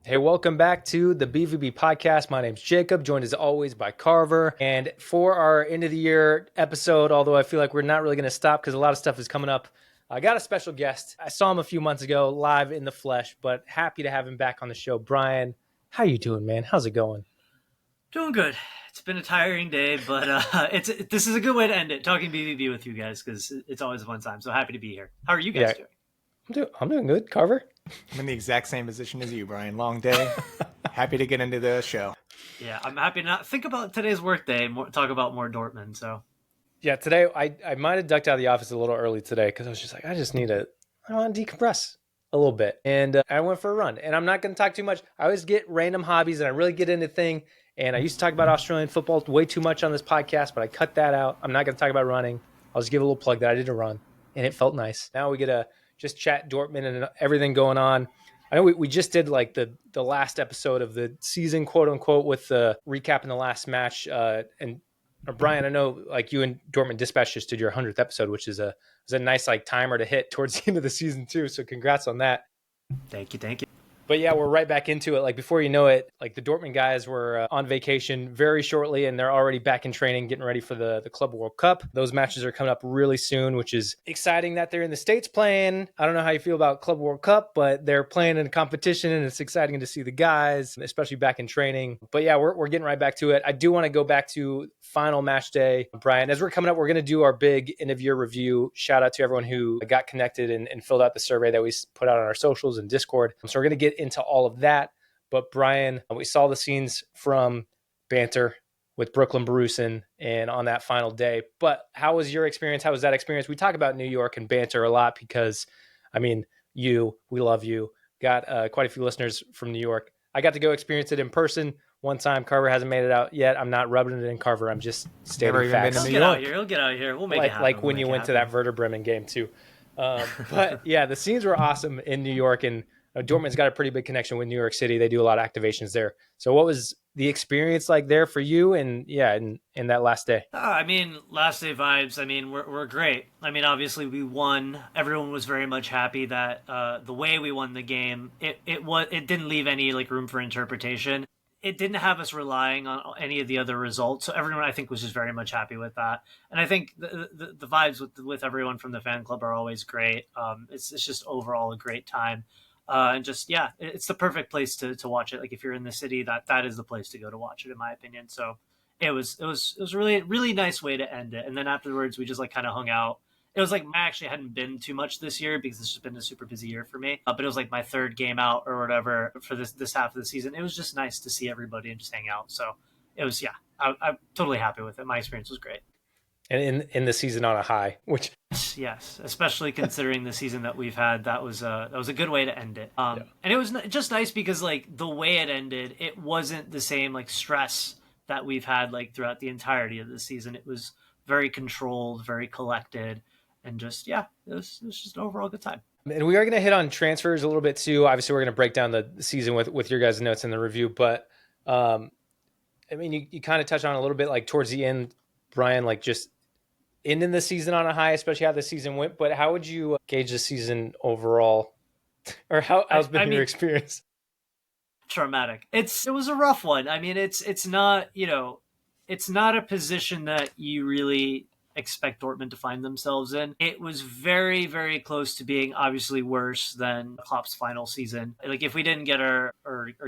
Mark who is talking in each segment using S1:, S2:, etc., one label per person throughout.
S1: Hey, welcome back to the BVB podcast. My name's Jacob, joined as always by Carver. And for our end of the year episode, although I feel like we're not really going to stop because a lot of stuff is coming up, I got a special guest. I saw him a few months ago live in the flesh, but happy to have him back on the show. Brian, how you doing, man? How's it going?
S2: Doing good. It's been a tiring day, but this is a good way to end it. Talking BVB with you guys because it's always a fun time. So happy to be here. How are you
S1: Yeah,
S2: guys doing?
S1: I'm doing good. Carver?
S3: I'm in the exact same position as you, Brian. Long day. Happy to get into the show.
S2: Yeah, I'm happy to not think about today's workday. Talk about more Dortmund. So
S1: Yeah, today I might have ducked out of the office a little early today because I was just like, I want to decompress a little bit. And I went for a run. And I'm not going to talk too much. I always get random hobbies and I really get into thing. And I used to talk about Australian football way too much on this podcast, but I cut that out. I'm not going to talk about running. I'll just give a little plug that I did a run and it felt nice. Now we get to just chat Dortmund and everything going on. I know we just did like the last episode of the season, quote unquote, with the recap in the last match. And Brian, I know like you and Dortmund Dispatch just did your 100th episode, which is a nice like timer to hit towards the end of the season too. So congrats on that.
S2: thank you.
S1: But yeah, we're right back into it. Like before you know it, like the Dortmund guys were on vacation very shortly and they're already back in training, getting ready for the Club World Cup. Those matches are coming up really soon, which is exciting that they're in the States playing. I don't know how you feel about Club World Cup, but they're playing in a competition and it's exciting to see the guys, especially back in training. But yeah, we're getting right back to it. I do want to go back to final match day. Brian, as we're coming up, we're going to do our big end of year review. Shout out to everyone who got connected and filled out the survey that we put out on our socials and Discord. So we're going to get into all of that. But Brian, we saw the scenes from Banter with Brooklyn Brusen and on that final day. But how was your experience? How was that experience? We talk about New York and Banter a lot because, I mean, we love you. Got quite a few listeners from New York. I got to go experience it in person one time. Carver hasn't made it out yet. I'm not rubbing it in, Carver. I'm just stating
S3: Never even been
S1: facts.
S3: to
S2: He'll get out here. We'll make it happen.
S1: Like when you went to that Werder Bremen game too. But yeah, the scenes were awesome in New York, and Dortmund's got a pretty big connection with New York City. They do a lot of activations there. So what was the experience like there for you? And yeah, in that last day?
S2: I mean, last day vibes. I mean, we're great. I mean, obviously we won. Everyone was very much happy that the way we won the game, it didn't leave any like room for interpretation. It didn't have us relying on any of the other results. So everyone, I think, was just very much happy with that. And I think the vibes with everyone from the fan club are always great. It's just overall a great time. And just, yeah, it's the perfect place to watch it. Like if you're in the city, that is the place to go to watch it, in my opinion. So it was really, really nice way to end it. And then afterwards, we just like kind of hung out. It was like I actually hadn't been too much this year because this has been a super busy year for me. But it was like my third game out or whatever for this half of the season. It was just nice to see everybody and just hang out. So it was, yeah, I'm totally happy with it. My experience was great.
S1: And in the season on a high, which
S2: Yes, especially considering the season that we've had, that was a good way to end it. And it was just nice because like the way it ended, it wasn't the same like stress that we've had like throughout the entirety of the season. It was very controlled, very collected, and just it was just an overall good time.
S1: And we are going to hit on transfers a little bit too. Obviously, we're going to break down the season with your guys' notes in the review. But I mean, you kind of touched on a little bit like towards the end, Brian, like just ending the season on a high, especially how the season went. But how would you gauge the season overall, or how's been your experience?
S2: Traumatic. It was a rough one. I mean, it's not it's not a position that you really expect Dortmund to find themselves in. It was very, very close to being obviously worse than Klopp's final season. Like if we didn't get our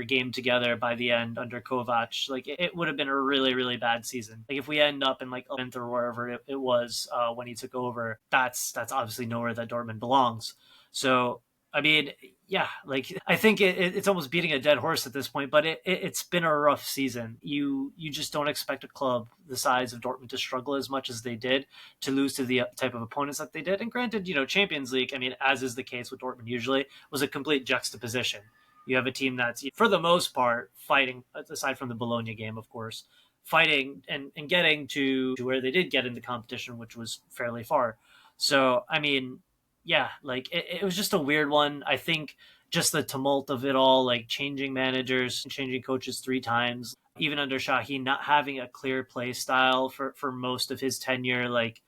S2: game together by the end under Kovac, like it would have been a really, really bad season. Like if we end up in like 11th or wherever it was when he took over, that's obviously nowhere that Dortmund belongs. So I mean, yeah, like I think it's almost beating a dead horse at this point, but it's been a rough season. You just don't expect a club the size of Dortmund to struggle as much as they did, to lose to the type of opponents that they did. And granted, Champions League, I mean, as is the case with Dortmund usually, was a complete juxtaposition. You have a team that's, for the most part, fighting, aside from the Bologna game, of course, fighting and getting to where they did get in the competition, which was fairly far. So, I mean, yeah, like it was just a weird one. I think just the tumult of it all, like changing managers, changing coaches 3 times, even under Shaheen, not having a clear play style for most of his tenure. Like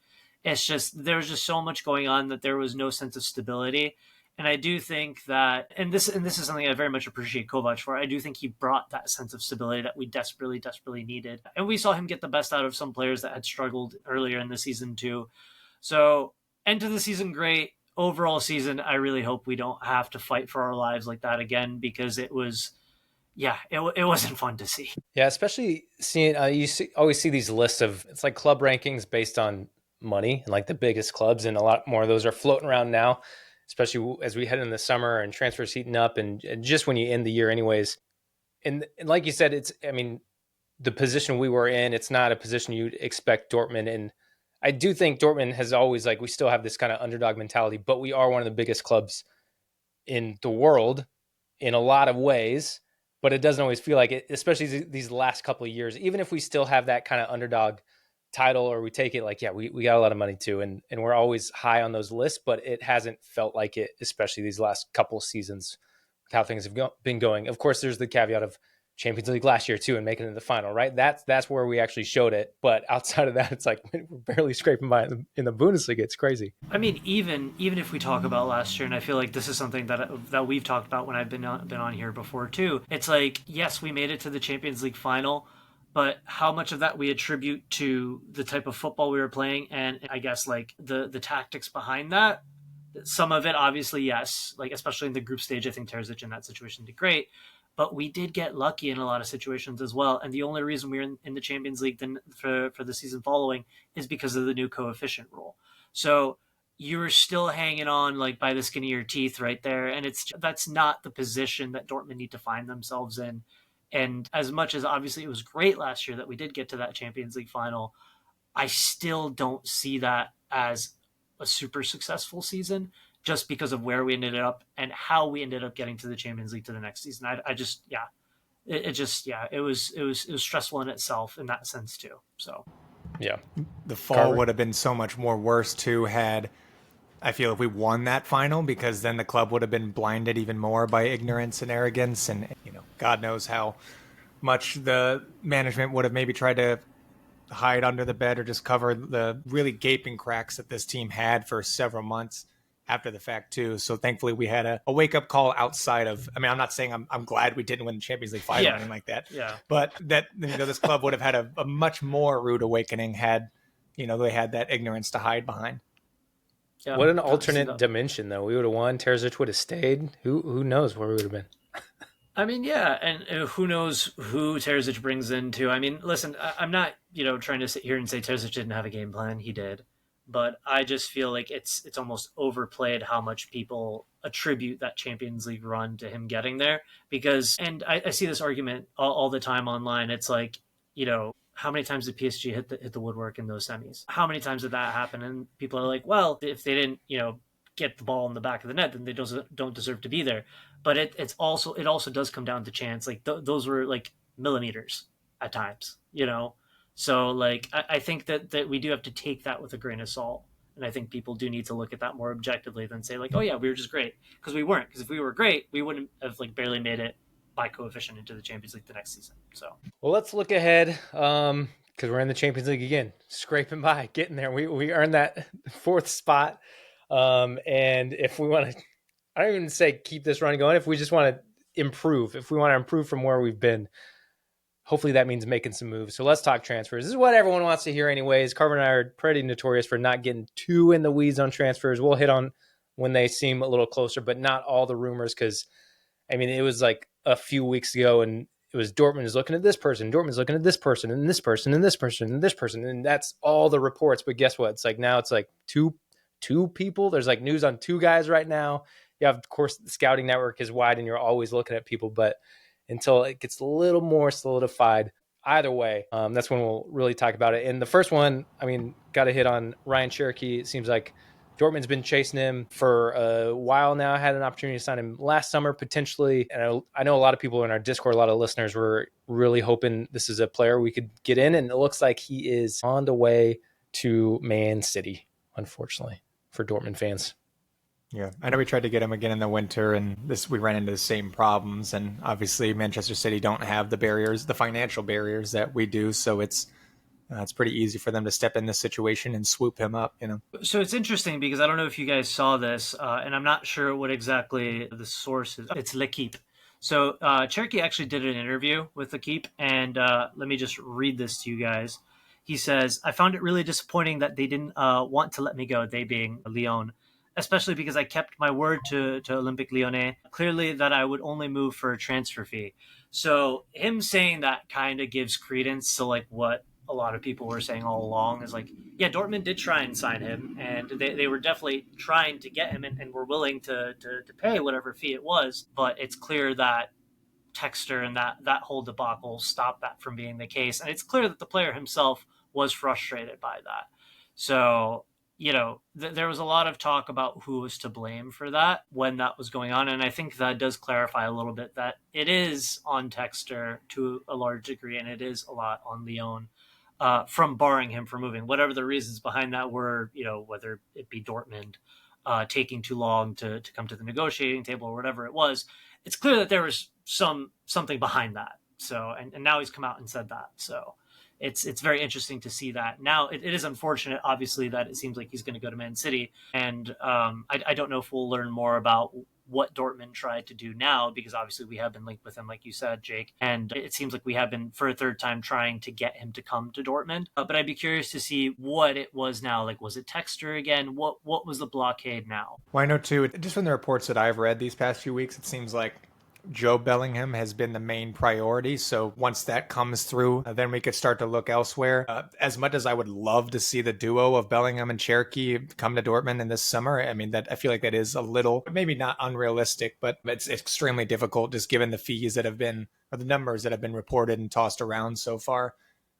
S2: there was just so much going on that there was no sense of stability. And I do think that, and this is something I very much appreciate Kovac for. I do think he brought that sense of stability that we desperately needed. And we saw him get the best out of some players that had struggled earlier in the season too. So end of the season, great. Overall season, I really hope we don't have to fight for our lives like that again, because it was, it wasn't fun to see.
S1: Yeah, especially seeing always see these lists of, it's like club rankings based on money and like the biggest clubs, and a lot more of those are floating around now, especially as we head in the summer and transfers heating up, and just when you end the year anyways. And like you said, I mean, the position we were in, it's not a position you'd expect Dortmund. And I do think Dortmund has always, like, we still have this kind of underdog mentality, but we are one of the biggest clubs in the world in a lot of ways, but it doesn't always feel like it, especially these last couple of years. Even if we still have that kind of underdog title, or we take it like, yeah, we got a lot of money too, and we're always high on those lists, but it hasn't felt like it, especially these last couple of seasons with how things have been going. Of course, there's the caveat of Champions League last year too, and making it to the final, right? That's where we actually showed it. But outside of that, it's like we're barely scraping by in the Bundesliga. It's crazy.
S2: I mean, even if we talk about last year, and I feel like this is something that we've talked about when I've been on here before too. It's like, yes, we made it to the Champions League final, but how much of that we attribute to the type of football we were playing, and I guess like the tactics behind that. Some of it, obviously, yes. Like especially in the group stage, I think Terzic in that situation did great. But we did get lucky in a lot of situations as well. And the only reason we were in the Champions League then for the season following is because of the new coefficient rule. So you were still hanging on like by the skin of your teeth right there. And that's not the position that Dortmund need to find themselves in. And as much as obviously it was great last year that we did get to that Champions League final, I still don't see that as a super successful season, just because of where we ended up and how we ended up getting to the Champions League to the next season. It was stressful in itself in that sense too. So
S1: yeah,
S3: the fall would have been so much more worse too had, I feel, if we won that final, because then the club would have been blinded even more by ignorance and arrogance, and God knows how much the management would have maybe tried to hide under the bed or just cover the really gaping cracks that this team had for several months after the fact too. So thankfully we had a wake-up call outside of, I mean, I'm not saying I'm glad we didn't win the Champions League final or anything like that, but that this club would have had a much more rude awakening had they had that ignorance to hide behind.
S1: Yeah, what an alternate dimension though. We would have won, Terzic would have stayed. Who knows where we would have been.
S2: I mean, yeah, and who knows who Terzic brings into. I mean, listen, I'm not trying to sit here and say Terzic didn't have a game plan. He did. But I just feel like it's almost overplayed how much people attribute that Champions League run to him getting there. Because, and I see this argument all the time online. It's like, how many times did PSG hit the woodwork in those semis? How many times did that happen? And people are like, well, if they didn't, get the ball in the back of the net, then they don't deserve to be there. But it also does come down to chance. Like those were like millimeters at times, So, like, I think that we do have to take that with a grain of salt. And I think people do need to look at that more objectively than say, like, oh, yeah, we were just great. Because we weren't. Because if we were great, we wouldn't have, like, barely made it by coefficient into the Champions League the next season. So,
S1: well, let's look ahead because we're in the Champions League again. Scraping by, getting there. We earned that fourth spot. And if we want to, I don't even say keep this run going. If we just want to improve, if we want to improve from where we've been, hopefully that means making some moves. So let's talk transfers. This is what everyone wants to hear anyways. Carver and I are pretty notorious for not getting too in the weeds on transfers. We'll hit on when they seem a little closer, but not all the rumors, because, I mean, it was like a few weeks ago and it was Dortmund is looking at this person, Dortmund's looking at this person, and this person, and this person, and this person, and that's all the reports. But guess what? It's like now it's like two people. There's like news on two guys right now. You have, of course, the scouting network is wide and you're always looking at people, but until it gets a little more solidified, either way, that's when we'll really talk about it. And the first one, I mean, got to hit on Ryan Cherokee. It seems like Dortmund's been chasing him for a while now. Had an opportunity to sign him last summer, potentially. And I know a lot of people in our Discord, a lot of listeners were really hoping this is a player we could get in. And it looks like he is on the way to Man City, unfortunately, for Dortmund fans.
S3: Yeah, I know we tried to get him again in the winter, and we ran into the same problems. And obviously, Manchester City don't have the financial barriers that we do. So it's it's pretty easy for them to step in this situation and swoop him up,
S2: So it's interesting because I don't know if you guys saw this, and I'm not sure what exactly the source is. It's L'Equipe. So Cherokee actually did an interview with L'Equipe, and let me just read this to you guys. He says, I found it really disappointing that they didn't want to let me go, they being Lyon, especially because I kept my word to Olympique Lyonnais, clearly that I would only move for a transfer fee. So him saying that kind of gives credence to like what a lot of people were saying all along is like, yeah, Dortmund did try and sign him, and they were definitely trying to get him and were willing to pay whatever fee it was. But it's clear that Texter and that whole debacle stopped that from being the case. And it's clear that the player himself was frustrated by that. So, there was a lot of talk about who was to blame for that when that was going on. And I think that does clarify a little bit that it is on Texter to a large degree, and it is a lot on Lyon. From barring him from moving, whatever the reasons behind that were, whether it be Dortmund taking too long to come to the negotiating table or whatever it was, it's clear that there was something behind that. So, and now he's come out and said that. So it's very interesting to see that. Now it is unfortunate, obviously, that it seems like he's going to go to Man City, and I don't know if we'll learn more about what Dortmund tried to do now, because obviously we have been linked with him, like you said, Jake, and it seems like we have been for a third time trying to get him to come to Dortmund. But I'd be curious to see what it was now. Like, was it Texter again? What was the blockade now?
S3: Well, I know too, just from the reports that I've read these past few weeks, it seems like Joe Bellingham has been the main priority. So once that comes through, then we could start to look elsewhere. As much as I would love to see the duo of Bellingham and Cherokee come to Dortmund in this summer, I mean, that I feel like that is a little, maybe not unrealistic, but it's extremely difficult just given the fees that have been, or the numbers that have been reported and tossed around so far.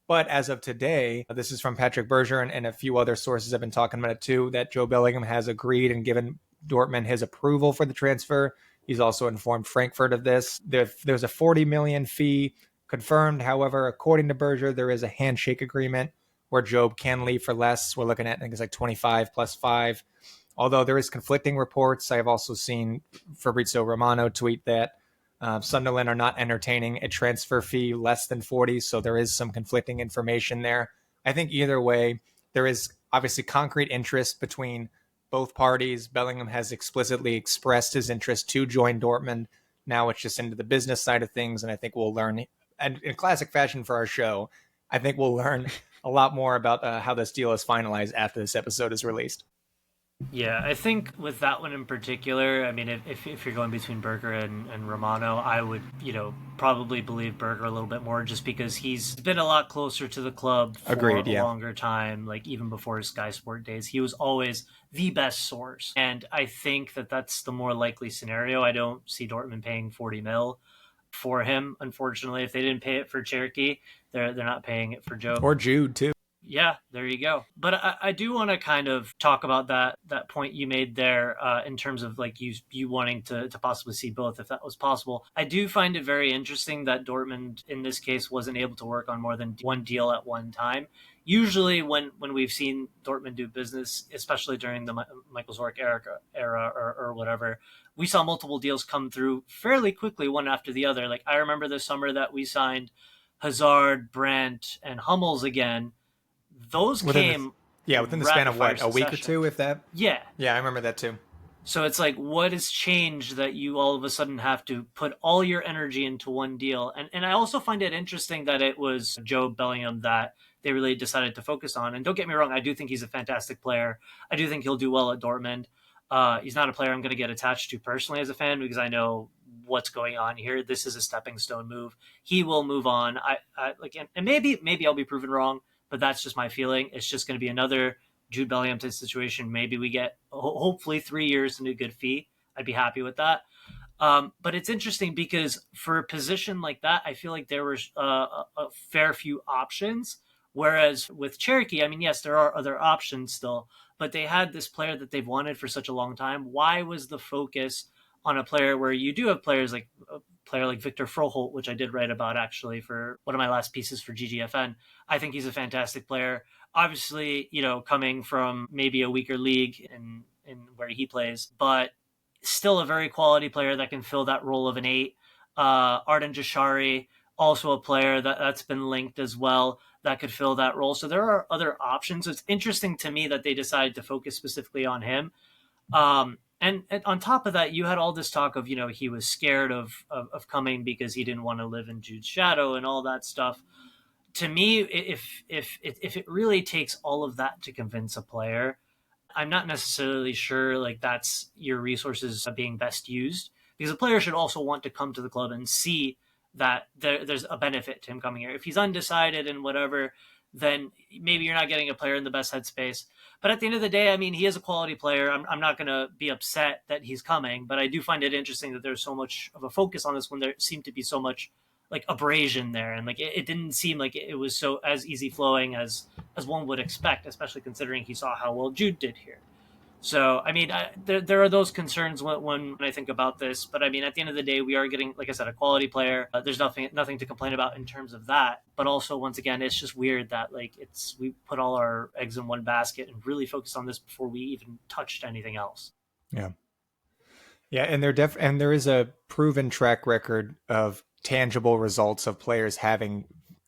S3: But as of today, this is from Patrick Berger and a few other sources have been talking about it too, that Joe Bellingham has agreed and given Dortmund his approval for the transfer. He's also informed Frankfurt of this. There's a 40 million fee confirmed. However, according to Berger, there is a handshake agreement where Job can leave for less. We're looking at, I think it's like 25 plus 5. Although there is conflicting reports. I have also seen Fabrizio Romano tweet that Sunderland are not entertaining a transfer fee less than 40. So there is some conflicting information there. I think either way, there is obviously concrete interest between both parties. Bellingham has explicitly expressed his interest to join Dortmund. Now it's just into the business side of things, and I think we'll learn, and in classic fashion for our show, I think we'll learn a lot more about how this deal is finalized after this episode is released.
S2: Yeah, I think with that one in particular, I mean, if you're going between Berger and Romano, I would, probably believe Berger a little bit more just because he's been a lot closer to the club for a longer time, like even before his Sky Sport days. He was always the best source. And I think that that's the more likely scenario. I don't see Dortmund paying 40 mil for him, unfortunately. If they didn't pay it for Cherokee, they're not paying it for Joe.
S3: Or Jude, too.
S2: Yeah, there you go. But I do want to kind of talk about that point you made there in terms of like you wanting to possibly see both if that was possible. I do find it very interesting that Dortmund in this case wasn't able to work on more than one deal at one time. Usually when we've seen Dortmund do business, especially during the Michael Zorc era or whatever, we saw multiple deals come through fairly quickly, one after the other. Like I remember the summer that we signed Hazard, Brandt, and Hummels again. Those came
S3: within the span of what, a week or two, if that?
S2: Yeah,
S3: I remember that too.
S2: So it's like, what has changed that you all of a sudden have to put all your energy into one deal? And I also find it interesting that it was Joe Bellingham that they really decided to focus on. And don't get me wrong, I do think he's a fantastic player. I do think he'll do well at Dortmund. He's not a player I'm going to get attached to personally as a fan because I know what's going on here. This is a stepping stone move. He will move on. And maybe I'll be proven wrong. But that's just my feeling. It's just going to be another Jude Bellingham type situation. Maybe we get hopefully 3 years and a good fee. I'd be happy with that. But it's interesting because for a position like that, I feel like there was a fair few options. Whereas with Cherokee, I mean, yes, there are other options still, but they had this player that they've wanted for such a long time. Why was the focus on a player where you do have players like a player like Victor Froholt, which I did write about actually for one of my last pieces for GGFN. I think he's a fantastic player. Obviously, coming from maybe a weaker league in where he plays, but still a very quality player that can fill that role of an 8. Arden Jashari, also a player that's been linked as well. that could fill that role. So there are other options. It's interesting to me that they decided to focus specifically on him. And on top of that, you had all this talk of, he was scared of coming because he didn't want to live in Jude's shadow and all that stuff. To me, if it really takes all of that to convince a player, I'm not necessarily sure like that's your resources being best used, because a player should also want to come to the club and see that there's a benefit to him coming here. If he's undecided and whatever, then maybe you're not getting a player in the best headspace. But at the end of the day, I mean, he is a quality player. I'm not going to be upset that he's coming, but I do find it interesting that there's so much of a focus on this when there seemed to be so much like abrasion there, and like it didn't seem like it was so as easy flowing as one would expect, especially considering he saw how well Jude did here. So, I mean, there are those concerns when I think about this. But I mean, at the end of the day, we are getting, like I said, a quality player. There's nothing to complain about in terms of that. But also, once again, it's just weird that like we put all our eggs in one basket and really focused on this before we even touched anything else.
S3: Yeah. Yeah, and there is a proven track record of tangible results of players having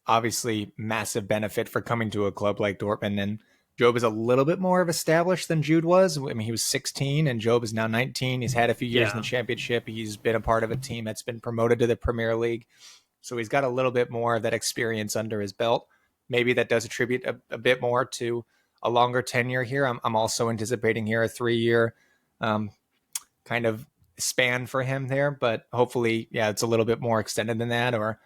S3: obviously massive benefit for coming to a club like Dortmund. And Job is a little bit more of established than Jude was. I mean, he was 16 and Job is now 19. He's had a few years in the championship. He's been a part of a team that's been promoted to the Premier League. So he's got a little bit more of that experience under his belt. Maybe that does attribute a bit more to a longer tenure here. I'm also anticipating here a 3-year kind of span for him there, but hopefully, it's a little bit more extended than that, or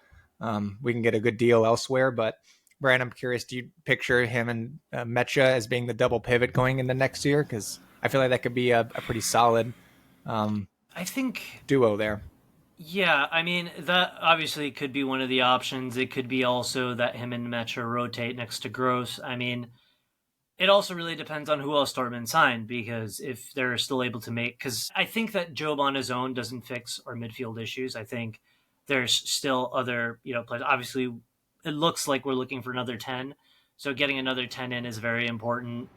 S3: we can get a good deal elsewhere. But Brian, I'm curious, do you picture him and Mecha as being the double pivot going into next year? Because I feel like that could be a pretty solid
S2: I think
S3: duo there.
S2: Yeah, I mean, that obviously could be one of the options. It could be also that him and Mecha rotate next to Gross. I mean, it also really depends on who else Dortmund signed, because if they're still able to because I think that Job on his own doesn't fix our midfield issues. I think there's still other, players. Obviously, it looks like we're looking for another 10. So getting another 10 in is very important.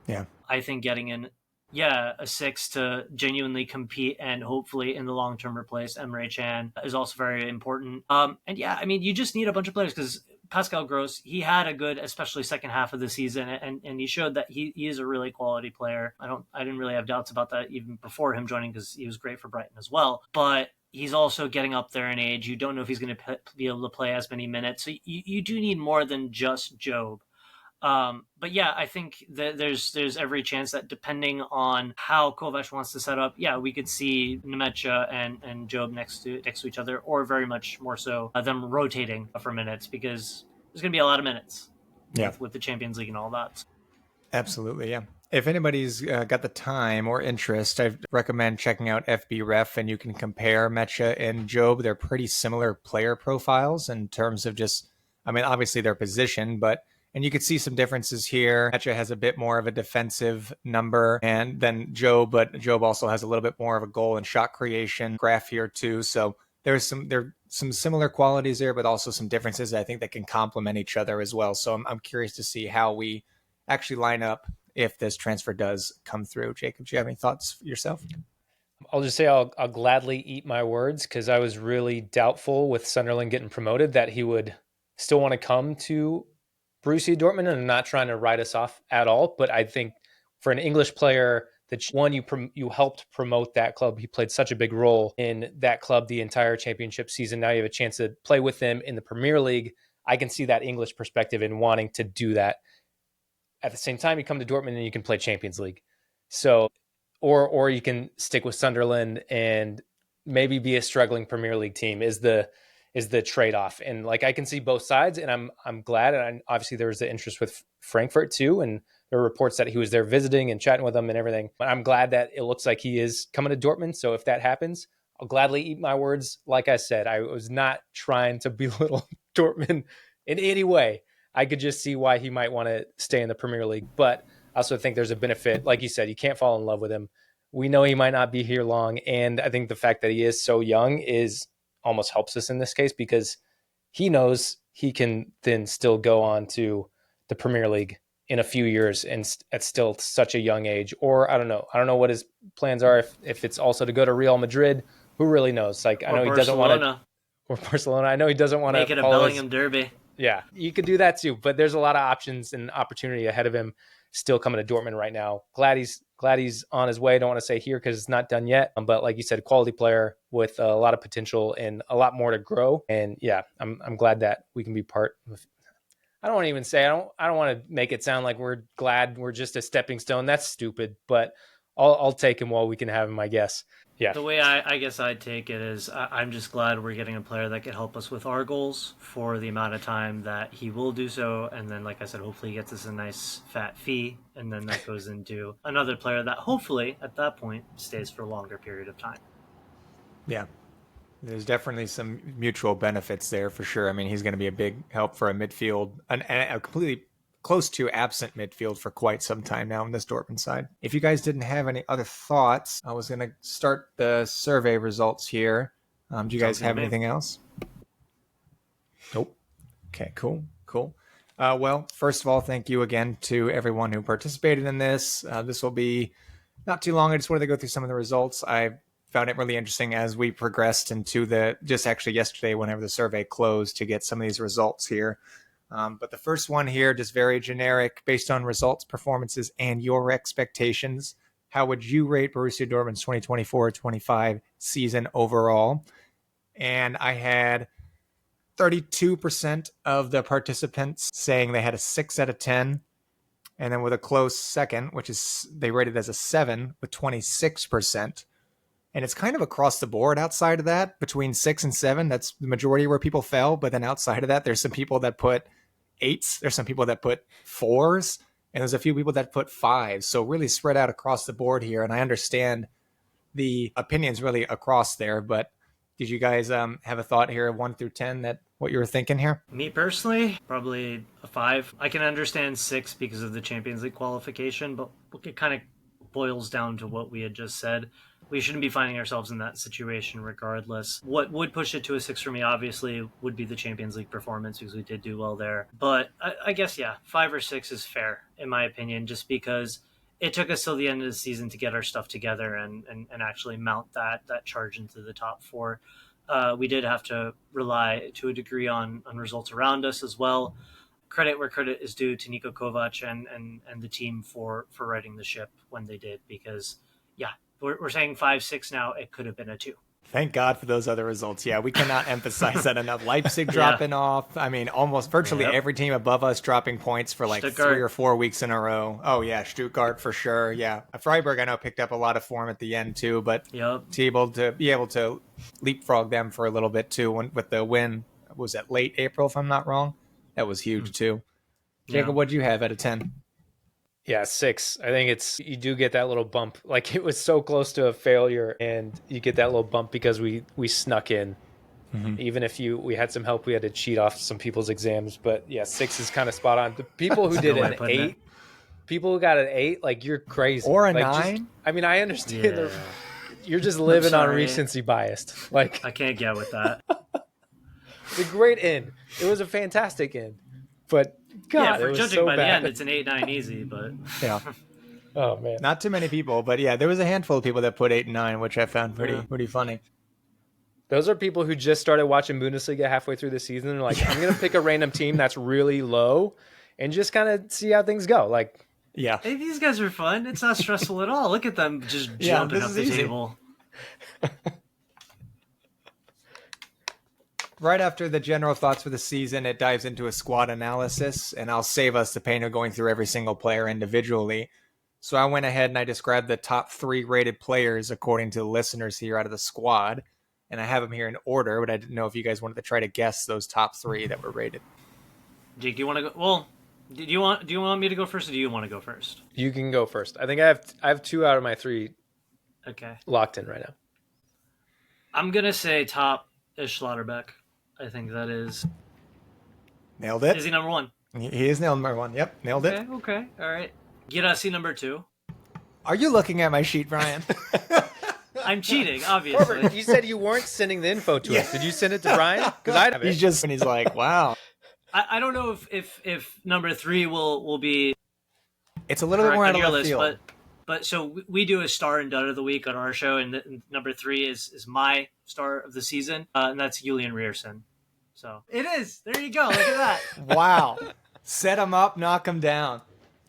S3: Yeah.
S2: I think getting in, a 6 to genuinely compete and hopefully in the long term replace Emre Can is also very important. And I mean, you just need a bunch of players, because Pascal Gross, he had a good, especially second half of the season, and he showed that he is a really quality player. I didn't really have doubts about that even before him joining, because he was great for Brighton as well. But he's also getting up there in age. You don't know if he's going to be able to play as many minutes. So you do need more than just Job. But I think that there's every chance that depending on how Kovac wants to set up, we could see Nemecha and Job next to each other, or very much more so them rotating for minutes, because there's going to be a lot of minutes with the Champions League and all that.
S3: Absolutely, yeah. If anybody's got the time or interest, I recommend checking out FB Ref, and you can compare Mecha and Job. They're pretty similar player profiles in terms of obviously their position, and you could see some differences here. Mecha has a bit more of a defensive number and then Job, but Job also has a little bit more of a goal and shot creation graph here too. So there are some similar qualities there, but also some differences I think that can complement each other as well. So I'm curious to see how we actually line up if this transfer does come through. Jacob, do you have any thoughts yourself?
S1: I'll just say I'll gladly eat my words, because I was really doubtful with Sunderland getting promoted that he would still want to come to Borussia Dortmund, and I'm not trying to write us off at all. But I think for an English player, that you helped promote that club. He played such a big role in that club the entire championship season. Now you have a chance to play with them in the Premier League. I can see that English perspective in wanting to do that. At the same time, you come to Dortmund and you can play Champions League. So, or you can stick with Sunderland and maybe be a struggling Premier League team is the trade-off. And like, I can see both sides, and I'm glad. And obviously there was the interest with Frankfurt too. And there were reports that he was there visiting and chatting with them and everything. But I'm glad that it looks like he is coming to Dortmund. So if that happens, I'll gladly eat my words. Like I said, I was not trying to belittle Dortmund in any way. I could just see why he might want to stay in the Premier League. But I also think there's a benefit. Like you said, you can't fall in love with him. We know he might not be here long. And I think the fact that he is so young is almost helps us in this case, because he knows he can then still go on to the Premier League in a few years and at still such a young age. Or I don't know what his plans are. If it's also to go to Real Madrid, who really knows? Like, I know he doesn't want to, or Barcelona. I know he doesn't want to
S2: make it a Bellingham derby.
S1: Yeah, you could do that too, but there's a lot of options and opportunity ahead of him still coming to Dortmund right now. Glad he's on his way. Don't want to say here because it's not done yet, but like you said, quality player with a lot of potential and a lot more to grow. And yeah, I'm glad that we can be part of. I don't want to even say I don't want to make it sound like we're glad we're just a stepping stone. That's stupid, but I'll take him while we can have him, I guess. Yeah.
S2: The way I guess I'd take it is I'm just glad we're getting a player that can help us with our goals for the amount of time that he will do so. And then, like I said, hopefully he gets us a nice fat fee. And then that goes into another player that hopefully at that point stays for a longer period of time.
S3: Yeah. There's definitely some mutual benefits there for sure. I mean, he's going to be a big help for a midfield, a completely close to absent midfield for quite some time now on this Dortmund side. If you guys didn't have any other thoughts, I was going to start the survey results here. Do you guys have anything else? Nope. Okay, cool. Well, first of all, thank you again to everyone who participated in this. This will be not too long. I just wanted to go through some of the results. I found it really interesting as we progressed into just actually yesterday, whenever the survey closed, to get some of these results here. But the first one here, just very generic, based on results, performances, and your expectations. How would you rate Borussia Dortmund's 2024-25 season overall? And I had 32% of the participants saying they had a 6 out of 10. And then with a close second, which is they rated as a 7 with 26%. And it's kind of across the board outside of that, between 6 and 7. That's the majority where people fell. But then outside of that, there's some people that put 8s. There's some people that put 4s. And there's a few people that put 5s. So really spread out across the board here. And I understand the opinions really across there. But did you guys have a thought here, 1 through 10, that what you were thinking here?
S2: Me personally, probably a 5. I can understand 6 because of the Champions League qualification, but it kind of boils down to what we had just said. We shouldn't be finding ourselves in that situation regardless. What would push it to a 6 for me, obviously, would be the Champions League performance because we did do well there. But I guess, yeah, 5 or 6 is fair, in my opinion, just because it took us till the end of the season to get our stuff together and actually mount that charge into the top 4. We did have to rely to a degree on results around us as well. Credit where credit is due to Niko Kovac and the team for righting the ship when they did, because, yeah, we're saying 5-6 now. It could have been a 2.
S3: Thank God for those other results. Yeah, we cannot emphasize that enough. Leipzig dropping off. I mean, almost virtually every team above us dropping points for like
S2: Stuttgart.
S3: 3 or 4 weeks in a row. Oh, yeah, Stuttgart for sure. Yeah. Freiburg, I know, picked up a lot of form at the end too, but to be able to leapfrog them for a little bit too with the win. Was it late April, if I'm not wrong? That was huge too. Jacob, what'd you have out of 10?
S1: Yeah, 6. I think you do get that little bump. Like, it was so close to a failure, and you get that little bump because we snuck in. Mm-hmm. Even if we had some help, we had to cheat off some people's exams. But yeah, 6 is kind of spot on. The people who did an 8, people who got an 8, like, you're crazy.
S3: Or a
S1: like,
S3: 9?
S1: I mean, I understand. You're just living on recency biased. Like,
S2: I can't get with that.
S1: It's a great end. It was a fantastic end. But God,
S2: if we're judging
S1: so
S2: by
S1: bad.
S2: the end, it's an 8-9 easy, but
S3: yeah.
S1: Oh man,
S3: not too many people, but yeah, there was a handful of people that put 8 and 9, which I found pretty funny.
S1: Those are people who just started watching Bundesliga halfway through the season. And like, I'm gonna pick a random team that's really low, and just kind of see how things go. Like,
S3: yeah,
S2: hey, these guys are fun. It's not stressful at all. Look at them just jumping up the table.
S3: Right after the general thoughts for the season, it dives into a squad analysis, and I'll save us the pain of going through every single player individually. So I went ahead and I described the top 3 rated players according to the listeners here out of the squad, and I have them here in order, but I didn't know if you guys wanted to try to guess those top 3 that were rated.
S2: Jake, do you want to go? Well, do you want me to go first, or do you want to go first?
S1: You can go first. I think I have 2 out of my 3 locked in right now.
S2: I'm gonna say top is Schlotterbeck. I think that is.
S3: Nailed it.
S2: Is he number 1?
S3: He is number 1. Yep, nailed it.
S2: Okay, all right. Girassi number 2.
S3: Are you looking at my sheet, Brian?
S2: I'm cheating, obviously.
S1: Robert, you said you weren't sending the info to us. Did you send it to Brian? Because I have it.
S3: He's like, wow.
S2: I don't know if number 3 will be.
S3: It's a little bit more out of left field.
S2: But so we do a star and dud of the week on our show, and number 3 is my star of the season, and that's Julian Rierson. So it is. There you go. Look at that.
S3: Wow. Set them up, knock them down.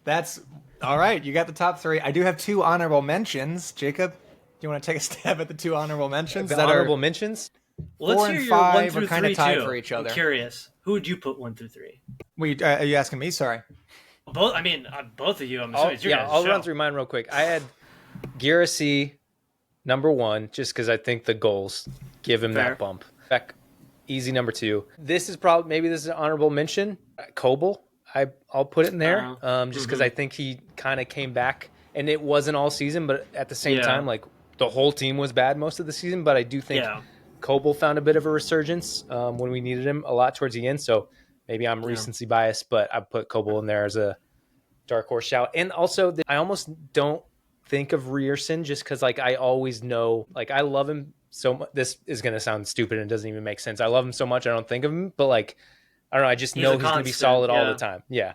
S3: That's all right. You got the top 3. I do have 2 honorable mentions. Jacob, do you want to take a stab at the 2 honorable mentions?
S1: The honorable mentions?
S2: Well, let's hear your 1 through 3
S3: are tied
S2: too.
S3: for each other.
S2: I'm curious. Who would you put 1 through 3?
S3: Are you asking me? Sorry.
S2: Both. I mean, both of you. I'm assuming it's your guys'
S1: I'll
S2: show.
S1: run through mine real quick. I had Girassi number 1, just because I think the goals give him that bump. Beck, easy number 2. This is maybe this is an honorable mention. Kobel, I'll put it in there, just because I think he kind of came back, and it wasn't all season, but at the same time, like the whole team was bad most of the season. But I do think Kobel found a bit of a resurgence when we needed him a lot towards the end. So maybe I'm recency biased, but I put Kobel in there as a dark horse shout. And also, I almost don't think of Ryerson just because, like, I always know, like, I love him so much. This is going to sound stupid and doesn't even make sense. I love him so much, I don't think of him, but, like, I don't know. I just know he's going to be solid all the time. Yeah.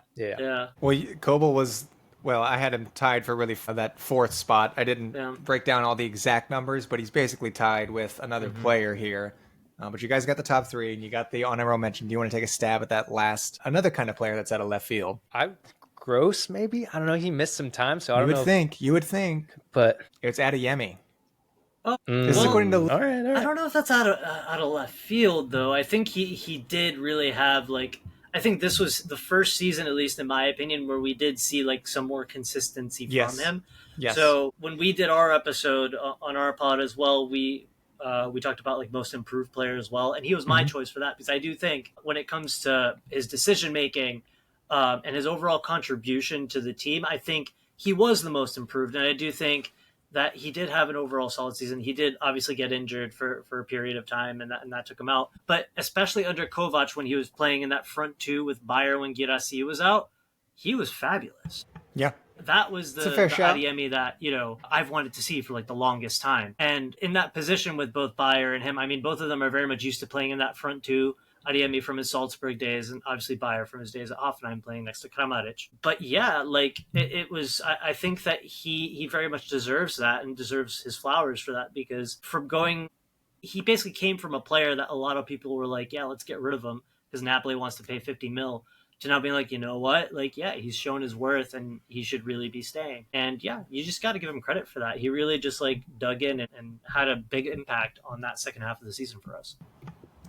S3: Well, Kobel was, I had him tied for that 4th spot. I didn't break down all the exact numbers, but he's basically tied with another player here. But you guys got the top 3, and you got the honorable mention. Do you want to take a stab at that last, another kind of player that's out of left field?
S1: Gross, maybe? I don't know. He missed some time, so I don't know.
S3: You would think.
S1: But
S3: it's Adeyemi.
S2: This is
S3: according to...
S1: All right.
S2: I don't know if that's out of left field, though. I think he did really have, like... I think this was the first season, at least in my opinion, where we did see, like, some more consistency from him.
S3: Yes.
S2: So when we did our episode on our pod as well, we talked about, like, most improved player as well, and he was my choice for that, because I do think when it comes to his decision making and his overall contribution to the team, I think he was the most improved, and I do think that he did have an overall solid season. He did obviously get injured for a period of time, and that took him out. But especially under Kovac, when he was playing in that front 2 with Bayer when Girassi was out, he was fabulous.
S3: Yeah.
S2: That was the Adeyemi that, I've wanted to see for, like, the longest time. And in that position with both Bayer and him, I mean, both of them are very much used to playing in that front 2. Adeyemi from his Salzburg days, and obviously Bayer from his days at Hoffenheim playing next to Kramaric. But yeah, like, it was, I think that he very much deserves that and deserves his flowers for that, because he basically came from a player that a lot of people were like, yeah, let's get rid of him because Napoli wants to pay 50 mil, to now being like, you know what? Like, yeah, he's shown his worth and he should really be staying. And yeah, you just got to give him credit for that. He really just, like, dug in and had a big impact on that second half of the season for us.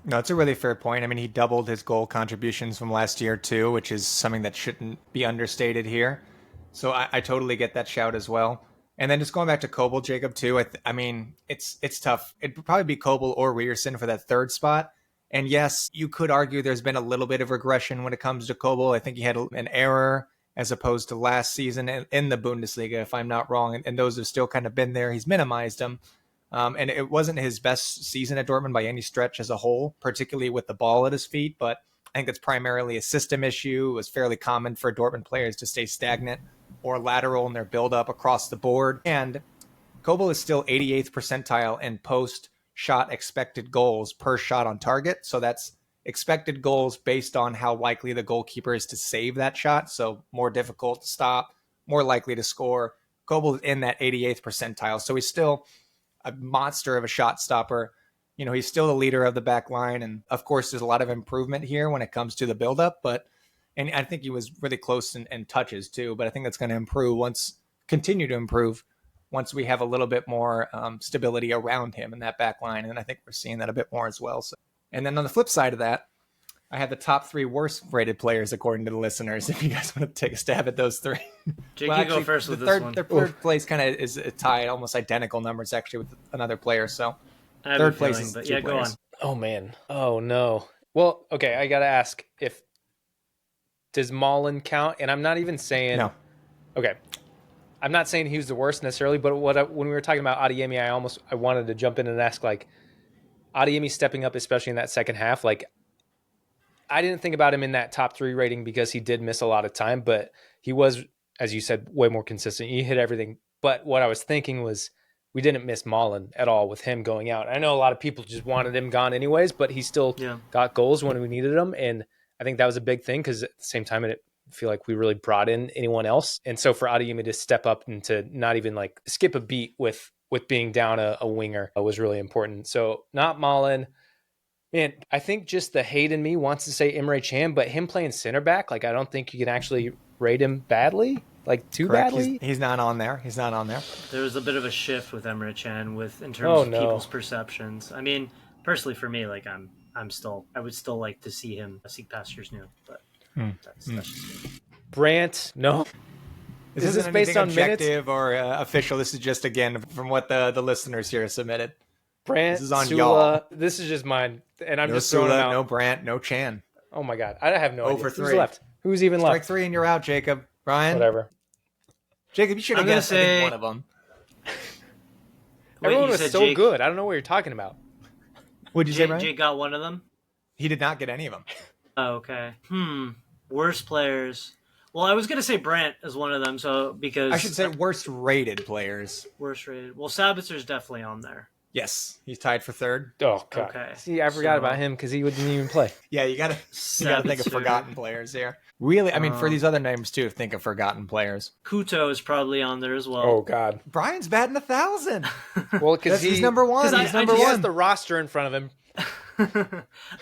S3: No, it's a really fair point. I mean, he doubled his goal contributions from last year too, which is something that shouldn't be understated here. So I totally get that shout as well. And then just going back to Kobel, Jacob, too, I mean, it's tough. It'd probably be Kobel or Ryerson for that 3rd spot. And yes, you could argue there's been a little bit of regression when it comes to Kobel. I think he had an error as opposed to last season in the Bundesliga, if I'm not wrong. And those have still kind of been there. He's minimized them. And it wasn't his best season at Dortmund by any stretch as a whole, particularly with the ball at his feet. But I think it's primarily a system issue. It was fairly common for Dortmund players to stay stagnant or lateral in their build-up across the board. And Kobel is still 88th percentile in post-shot expected goals per shot on target. So that's expected goals based on how likely the goalkeeper is to save that shot. So more difficult to stop, more likely to score. Kobel is in that 88th percentile. So he's still a monster of a shot stopper. He's still the leader of the back line. And of course, there's a lot of improvement here when it comes to the buildup, and I think he was really close in touches too, but I think that's going to continue to improve once we have a little bit more stability around him in that back line. And I think we're seeing that a bit more as well. So, and then on the flip side of that, I had the top 3 worst rated players according to the listeners. If you guys want to take a stab at those 3.
S2: Jake, you go first with this one.
S3: The third place kind of is tied, almost identical numbers actually with another player. So
S2: third place is 2 players. Go on.
S1: Oh man. Oh no. Well, okay. I gotta ask, does Mullen count? And I'm not even saying
S3: no.
S1: Okay. I'm not saying he was the worst necessarily, but when we were talking about Adeyemi, I wanted to jump in and ask, like, Adeyemi stepping up, especially in that second half, like, I didn't think about him in that top 3 rating because he did miss a lot of time, but he was, as you said, way more consistent. He hit everything. But what I was thinking was we didn't miss Mullen at all with him going out. I know a lot of people just wanted him gone anyways, but he still got goals when we needed them. And I think that was a big thing because at the same time, I didn't feel like we really brought in anyone else. And so for Adeyemi to step up and to not even, like, skip a beat with being down a winger was really important. So not Mullen. Man, I think just the hate in me wants to say Emre Can, but him playing center back, like I don't think you can actually rate him badly, like too
S3: Correct.
S1: badly.
S3: He's not on there. He's not on there.
S2: There was a bit of a shift with Emre Can in terms of people's perceptions. I mean, personally for me, like I would still like to see him seek pastures new, but that's just me.
S1: Brant, no.
S3: Is this based on objective or official? This is just, again, from what the listeners here submitted.
S1: Brant,
S3: this is on
S1: Sula,
S3: y'all.
S1: This is just mine, and I'm
S3: no
S1: just throwing
S3: Sula,
S1: them out.
S3: No Brant, no Chan.
S1: Oh my God, I have no idea.
S3: Over 3.
S1: Who's left? Who's even
S3: Strike
S1: left?
S3: 3 and you're out, Jacob. Brian?
S1: Whatever.
S3: Jacob, you should have guessed one of them.
S1: Everyone was so good. I don't know what you're talking about.
S3: What'd you say, Brian?
S2: Jake got one of them?
S3: He did not get any of them.
S2: Oh, okay. Worst players. Well, I was going to say Brant as one of them, so because...
S3: I should say worst rated players.
S2: Worst rated. Well, Sabitzer's definitely on there.
S3: Yes, he's tied for 3rd.
S1: Oh, God.
S2: Okay.
S1: See, I forgot about him because he wouldn't even play.
S3: Yeah, you gotta think of forgotten players here. Really, I mean, for these other names too, think of forgotten players.
S2: Kuto is probably on there as well.
S1: Oh God,
S3: Brian's batting 1,000.
S1: Well, because
S3: he's number one.
S1: He's number one. He has the roster in front of him.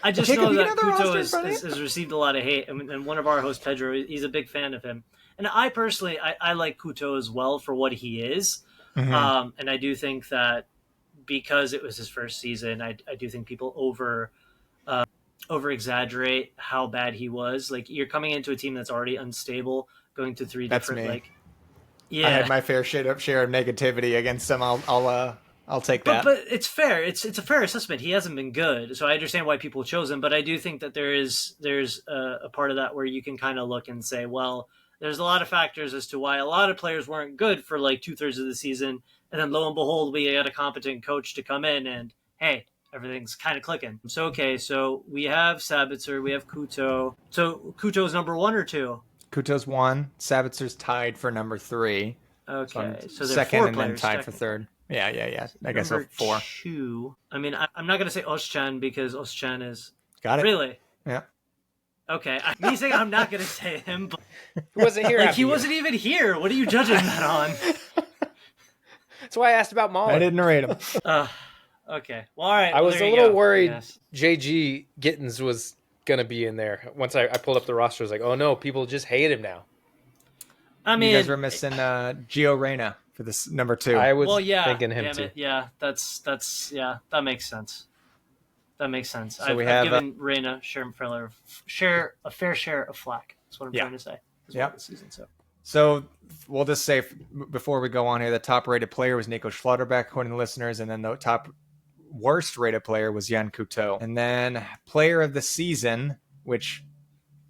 S2: I just know that Kuto has received a lot of hate, and one of our hosts, Pedro, he's a big fan of him. And I personally, I like Kuto as well for what he is. And I do think that because it was his first season, I do think people over exaggerate how bad he was. Like, you're coming into a team that's already unstable, going to 3 different like. Yeah,
S3: I had my fair share of negativity against him. I'll take that.
S2: But it's fair. It's a fair assessment. He hasn't been good, so I understand why people chose him. But I do think that there's a part of that where you can kind of look and say, well, there's a lot of factors as to why a lot of players weren't good for like 2/3 of the season, and then lo and behold, we got a competent coach to come in, and hey, everything's kind of clicking. So okay, so we have Sabitzer, we have Kuto. So Kuto's number 1 or 2?
S3: Kuto's 1. Sabitzer's tied for number 3.
S2: Okay, so
S3: they're second and then tied for 3rd. Yeah. I guess so. 4.
S2: 2. I mean, I'm not gonna say Oschan because Oschan is
S3: got it.
S2: Really?
S3: Yeah.
S2: Okay, he's saying I'm not gonna say him, but
S1: he wasn't here.
S2: Like, he wasn't even here. What are you judging that on?
S1: That's why I asked about Mahler.
S3: I didn't rate him.
S2: Okay. Well, all right.
S1: I was a little worried JG Gittens was going to be in there. Once I pulled up the roster, I was like, oh no, people just hate him now.
S2: I mean,
S3: you guys were missing Gio Reyna for this number 2.
S1: I was thinking him too.
S2: Yeah, that makes sense. That makes sense.
S3: So
S2: I've given Reyna share a fair share of flack. That's what I'm trying to say.
S3: Yeah. So we'll just say, before we go on here, the top-rated player was Nico Schlotterbeck, according to listeners, and then the top worst-rated player was Jan Couto. And then player of the season, which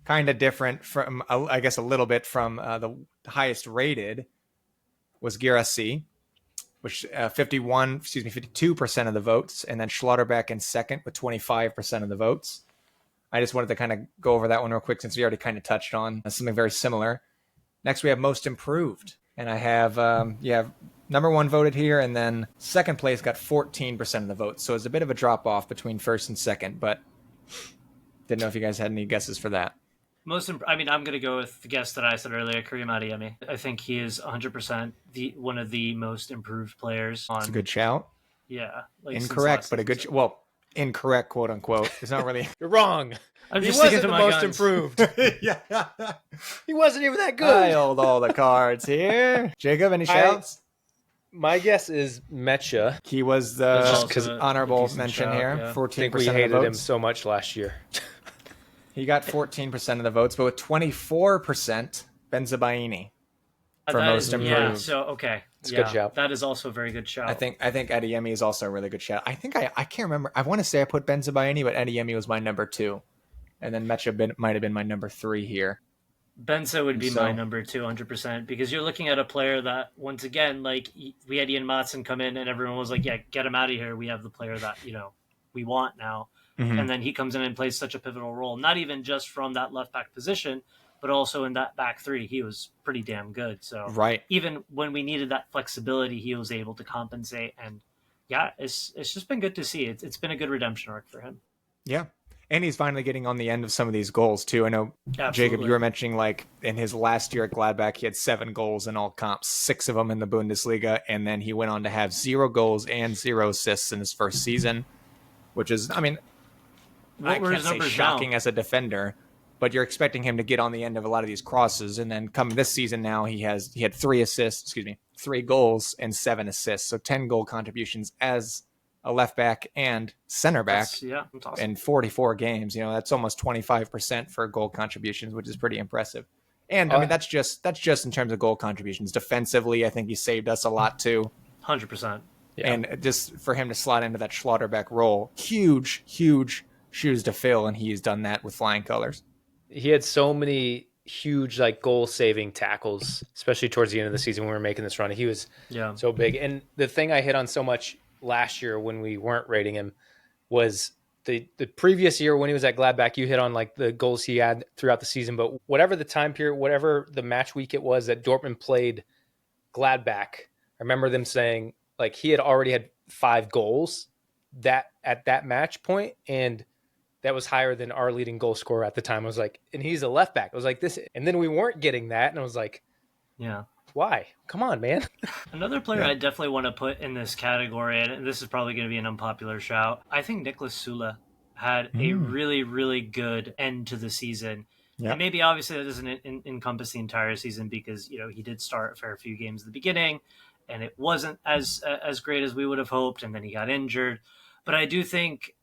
S3: kind of different from, I guess, a little bit from the highest rated, was Girassi, which 52% of the votes, and then Schlotterbeck in second with 25% of the votes. I just wanted to kind of go over that one real quick since we already kind of touched on something very similar. Next, we have most improved. And I have, number 1 voted here, and then second place got 14% of the votes. So it's a bit of a drop-off between first and second, but didn't know if you guys had any guesses for that.
S2: I'm going to go with the guess that I said earlier, Karim Adeyemi. I think he is 100% one of the most improved players. That's
S3: a good shout.
S2: Yeah.
S3: Incorrect, but a good incorrect, quote unquote. It's not really.
S1: You're wrong.
S2: He
S1: wasn't the most improved.
S3: Yeah.
S1: He wasn't even that good.
S3: I hold all the cards here. Jacob, any shouts?
S1: My guess is Mecha.
S3: He was the honorable mention here. 14%
S1: I think we hated him so much last year.
S3: He got 14% of the votes, but with 24%, Benzabaini for most improved.
S2: Yeah, so okay.
S1: It's a good shout.
S2: That is also a very good shout.
S3: I think Adeyemi is also a really good shout. I think I can't remember. I want to say I put Benzabaini, but Adeyemi was my number 2. And then Mecha might have been my number 3 here.
S2: Benza would be my number 2, 100%, because you're looking at a player that, once again, like, we had Ian Matson come in and everyone was like, yeah, get him out of here. We have the player that, we want now. Mm-hmm. And then he comes in and plays such a pivotal role, not even just from that left back position, but also in that back 3. He was pretty damn good. So even when we needed that flexibility, he was able to compensate. And yeah, it's just been good to see. It's been a good redemption arc for him.
S3: Yeah. And he's finally getting on the end of some of these goals, too. I know, Absolutely. Jacob, you were mentioning, like, in his last year at Gladbach, he had 7 goals in all comps, 6 of them in the Bundesliga, and then he went on to have 0 goals and 0 assists in his first season, which is, I mean,
S2: What were his numbers
S3: shocking
S2: now?
S3: as a defender, but you're expecting him to get on the end of a lot of these crosses. And then come this season now, he had 3 goals and 7 assists. So 10 goal contributions as a left back and center back
S2: That's awesome.
S3: in 44 games. That's almost 25% for goal contributions, which is pretty impressive. And I mean, that's just in terms of goal contributions. Defensively, I think he saved us a lot too.
S2: 100%.
S1: Yeah.
S3: And just for him to slot into that Schlotterbeck role, huge shoes to fill, and he's done that with flying colors.
S1: He had so many huge like goal saving tackles, especially towards the end of the season when we were making this run. He was so big. And the thing I hit on so much last year when we weren't rating him was the previous year when he was at Gladbach. You hit on like the goals he had throughout the season, but whatever the time period, whatever the match week it was that Dortmund played Gladbach, I remember them saying like he had already had 5 goals that at that match point, and that was higher than our leading goal scorer at the time. I was like, and he's a left back. I was like, this, and then we weren't getting that, and I was like,
S2: yeah,
S1: why? Come on, man.
S2: Another player I definitely want to put in this category, and this is probably going to be an unpopular shout. I think Niklas Süle had a really, really good end to the season. Yep. And maybe obviously that doesn't encompass the entire season because he did start a fair few games at the beginning, and it wasn't as great as we would have hoped, and then he got injured. But I do think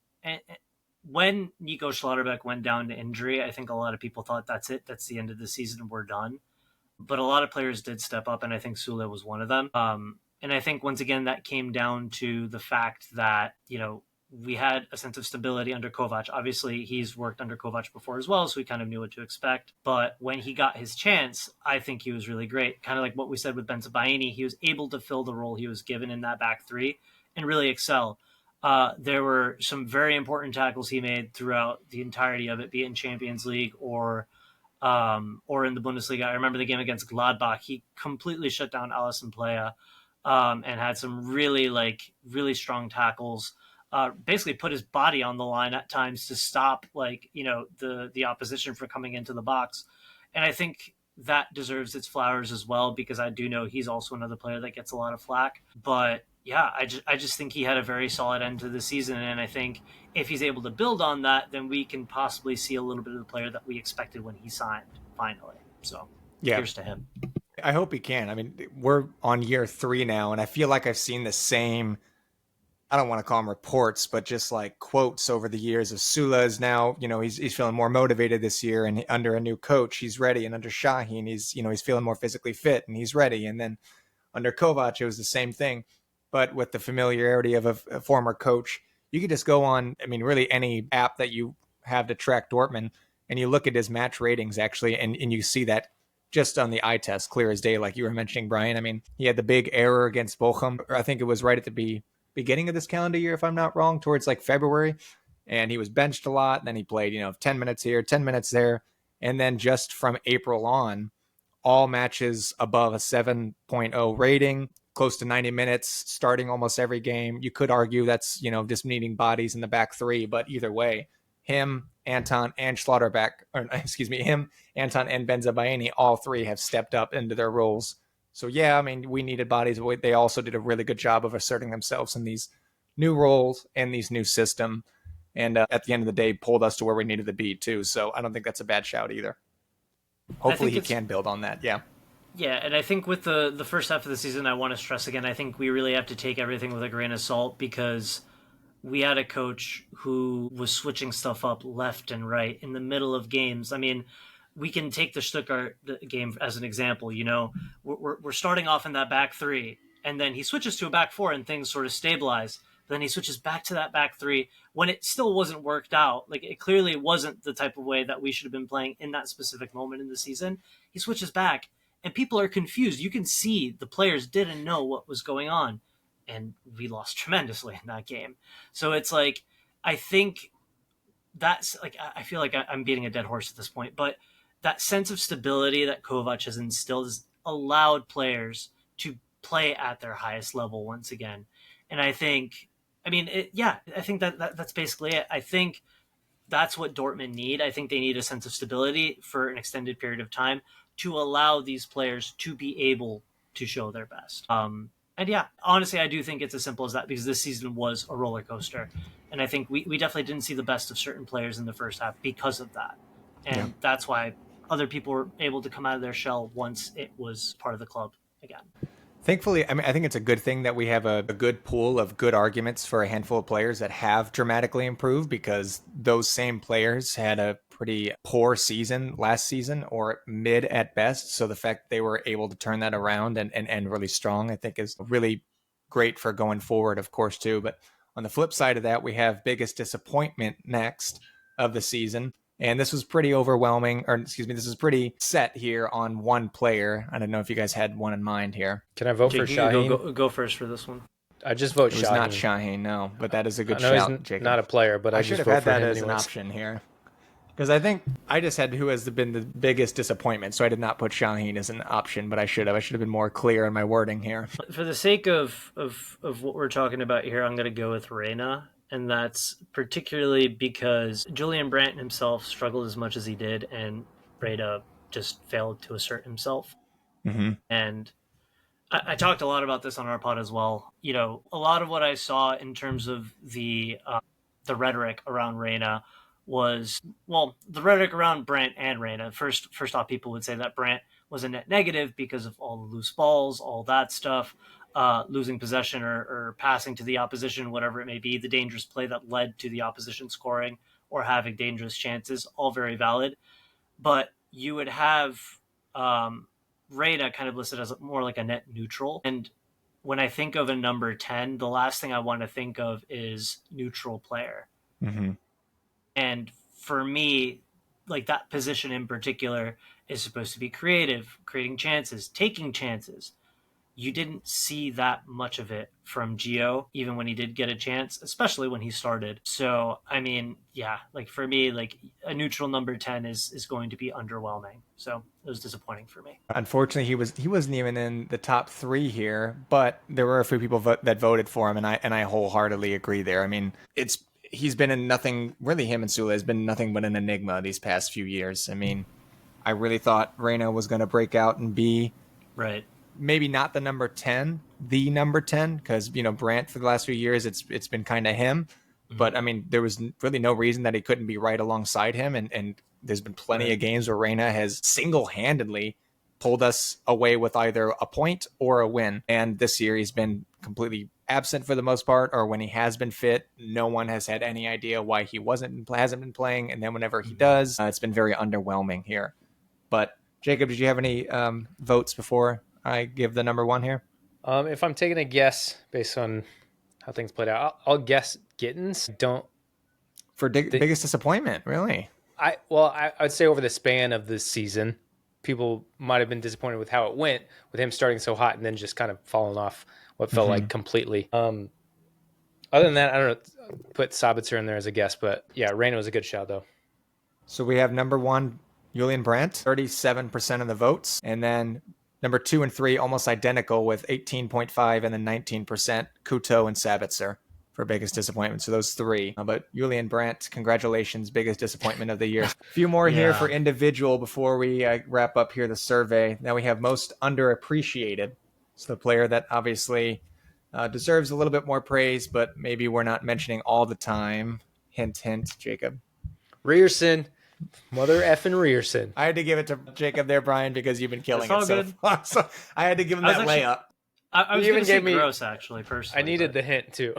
S2: when Nico Schlotterbeck went down to injury, I think a lot of people thought that's it. That's the end of the season. We're done. But a lot of players did step up, and I think Süle was one of them. And I think, once again, that came down to the fact that, we had a sense of stability under Kovac. Obviously, he's worked under Kovac before as well, so we kind of knew what to expect. But when he got his chance, I think he was really great. Kind of like what we said with Benzabaini, he was able to fill the role he was given in that back three and really excel. There were some very important tackles he made throughout the entirety of it, be it in Champions League or in the Bundesliga. I remember the game against Gladbach. He completely shut down Alisson Plea and had some really strong tackles. Basically put his body on the line at times to stop the opposition from coming into the box. And I think that deserves its flowers as well, because I do know he's also another player that gets a lot of flack. But yeah, I just think he had a very solid end to the season. And I think if he's able to build on that, then we can possibly see a little bit of the player that we expected when he signed finally. So here's to him.
S3: I hope he can. I mean, we're on year 3 now, and I feel like I've seen the same, I don't want to call them reports, but just like quotes over the years of Süle is now, he's feeling more motivated this year, and under a new coach, he's ready. And under Şahin, he's feeling more physically fit and he's ready. And then under Kovac, it was the same thing, but with the familiarity of a former coach. You could just go on, really any app that you have to track Dortmund, and you look at his match ratings actually, and you see that just on the eye test, clear as day, like you were mentioning, Brian. He had the big error against Bochum, or I think it was right at the beginning of this calendar year, if I'm not wrong, towards like February, and he was benched a lot. And then he played 10 minutes here, 10 minutes there, and then just from April on, all matches above a 7.0 rating, close to 90 minutes, starting almost every game. You could argue that's just needing bodies in the back three, but either way, him, Anton, and Schlotterbeck, him, Anton, and Benzabaini, all three have stepped up into their roles. So yeah, we needed bodies. They also did a really good job of asserting themselves in these new roles and these new system. And at the end of the day, pulled us to where we needed to be too. So I don't think that's a bad shout either. Hopefully he can build on that. Yeah.
S2: Yeah, and I think with the first half of the season, I want to stress again, I think we really have to take everything with a grain of salt, because we had a coach who was switching stuff up left and right in the middle of games. We can take the Stuttgart game as an example. We're starting off in that back three, and then he switches to a back four and things sort of stabilize. Then he switches back to that back three when it still wasn't worked out. Like, it clearly wasn't the type of way that we should have been playing in that specific moment in the season. He switches back, and people are confused. You can see the players didn't know what was going on, and we lost tremendously in that game. So it's like, I think that's like, I feel like I'm beating a dead horse at this point, but that sense of stability that Kovac has instilled has allowed players to play at their highest level once again. And I think, I think that's basically it. I think that's what Dortmund need. I think they need a sense of stability for an extended period of time to allow these players to be able to show their best. And yeah, honestly, I do think it's as simple as that, because this season was a roller coaster. And I think we definitely didn't see the best of certain players in the first half because of that. And that's why other people were able to come out of their shell once it was part of the club again.
S3: Thankfully, I mean, I think it's a good thing that we have a good pool of good arguments for a handful of players that have dramatically improved, because those same players had a pretty poor season last season, or mid at best. So the fact they were able to turn that around and really strong, I think is really great for going forward, of course, too. But on the flip side of that, we have biggest disappointment next of the season. And this was pretty overwhelming, or excuse me, this is pretty set here on one player. I don't know if you guys had one in mind here.
S1: Can I vote for Shaheen?
S2: Go first for this one.
S1: I just vote Shaheen.
S3: It was not Shaheen, no, but that is a good
S1: I know
S3: shout,
S1: he's
S3: Jacob.
S1: not a player, but I
S3: should
S1: just
S3: have
S1: vote
S3: had
S1: for
S3: that
S1: him
S3: as an
S1: anyways.
S3: option here. Because I think I just had who has been the biggest disappointment, so I did not put Shaheen as an option, but I should have. I should have been more clear in my wording here.
S2: For the sake of what we're talking about here, I'm going to go with Reyna. And that's particularly because Julian Brandt himself struggled as much as he did, and Reyna just failed to assert himself.
S3: Mm-hmm.
S2: And I talked a lot about this on our pod as well. You know, a lot of what I saw in terms of the rhetoric around Reyna was, well, the rhetoric around Brandt and Reyna. First off, people would say that Brandt was a net negative because of all the loose balls, all that stuff. Losing possession or passing to the opposition, whatever it may be, the dangerous play that led to the opposition scoring or having dangerous chances, all very valid. But you would have Reyna kind of listed as more like a net neutral. And when I think of a number 10, the last thing I want to think of is neutral player.
S3: Mm-hmm.
S2: And for me, like that position in particular is supposed to be creative, creating chances, taking chances. You didn't see that much of it from Gio, even when he did get a chance, especially when he started. So, I mean, yeah, like for me, like a neutral number 10 is going to be underwhelming. So it was disappointing for me.
S3: Unfortunately, he wasn't even in the top 3 here, but there were a few people that voted for him, and I wholeheartedly agree there. I mean, he's been in nothing, really him and Sule has been nothing but an enigma these past few years. I mean, I really thought Reyna was going to break out and be
S2: right.
S3: Maybe not the number 10, because, you know, Brandt for the last few years, it's been kind of him. Mm-hmm. But, I mean, there was really no reason that he couldn't be right alongside him. And there's been plenty of games where Reyna has single-handedly pulled us away with either a point or a win. And this year he's been completely absent for the most part, or when he has been fit, no one has had any idea why he hasn't been playing. And then whenever he does, it's been very underwhelming here. But, Jacob, did you have any votes before I give the number 1 here?
S1: If I'm taking a guess based on how things played out, I'll guess Gittens.
S3: Biggest disappointment, really?
S1: I'd say over the span of this season, people might have been disappointed with how it went, with him starting so hot and then just kind of falling off what felt like completely. Other than that, I don't know, put Sabitzer in there as a guess, but yeah, Reyna was a good shout though.
S3: So we have number 1, Julian Brandt, 37% of the votes, and then number 2 and 3 almost identical with 18.5 and then 19%, Couto and Sabitzer for biggest disappointment. So those 3. But Julian Brandt, congratulations, biggest disappointment of the year. A few more here for individual before we wrap up here the survey. Now we have most underappreciated. So the player that obviously deserves a little bit more praise, but maybe we're not mentioning all the time. Hint, hint, Jacob.
S1: Rierson. Mother effing Rierson.
S3: I had to give it to Jacob there, Brian, because you've been killing
S2: That's
S3: it
S2: all
S3: so far. So I had to give him that layup.
S2: I was going to say Gross, actually, personally.
S1: I needed the hint, too.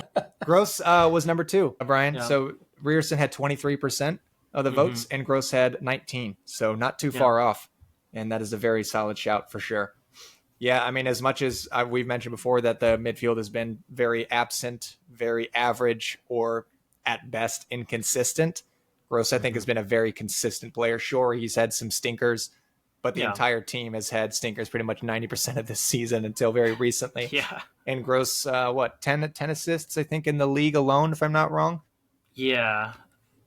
S3: Gross was number 2, Brian.
S2: Yeah.
S3: So Rierson had 23% of the votes, and Gross had 19. So not too far off. And that is a very solid shout for sure. Yeah, I mean, as much as we've mentioned before that the midfield has been very absent, very average, or at best inconsistent, Gross, I think, has been a very consistent player. Sure, he's had some stinkers, but the entire team has had stinkers pretty much 90% of this season until very recently.
S2: Yeah.
S3: And Gross, 10 assists, I think, in the league alone, if I'm not wrong?
S2: Yeah.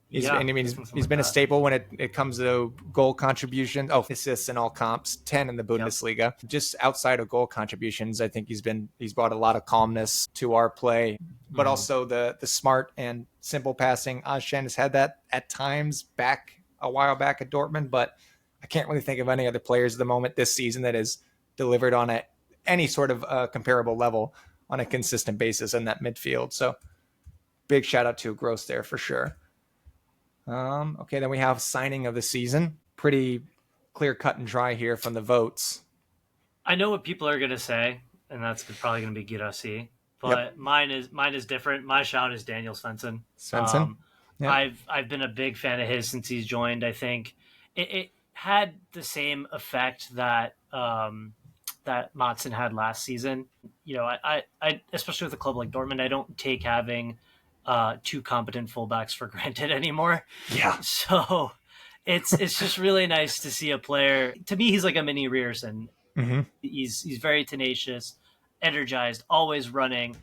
S3: He's been a staple when it comes to goal contributions. Oh, assists in all comps, 10 in the Bundesliga. Yep. Just outside of goal contributions, I think he's brought a lot of calmness to our play, but also the smart and simple passing. Ozcan has had that at times a while back at Dortmund, but I can't really think of any other players at the moment this season that has delivered on any sort of comparable level on a consistent basis in that midfield. So big shout out to Gross there for sure. Okay, then we have signing of the season. Pretty clear cut and dry here from the votes.
S2: I know what people are going to say, and that's probably going to be Girassi. But
S3: Yep.
S2: mine is different. My shout is Daniel Svensson.
S3: Svensson. Yep.
S2: I've been a big fan of his since he's joined. I think it had the same effect that that Matson had last season. You know, I especially with a club like Dortmund, I don't take having two competent fullbacks for granted anymore.
S3: Yeah.
S2: So it's just really nice to see a player. To me, he's like a mini Rierson.
S3: Mm-hmm.
S2: He's very tenacious, energized, always running,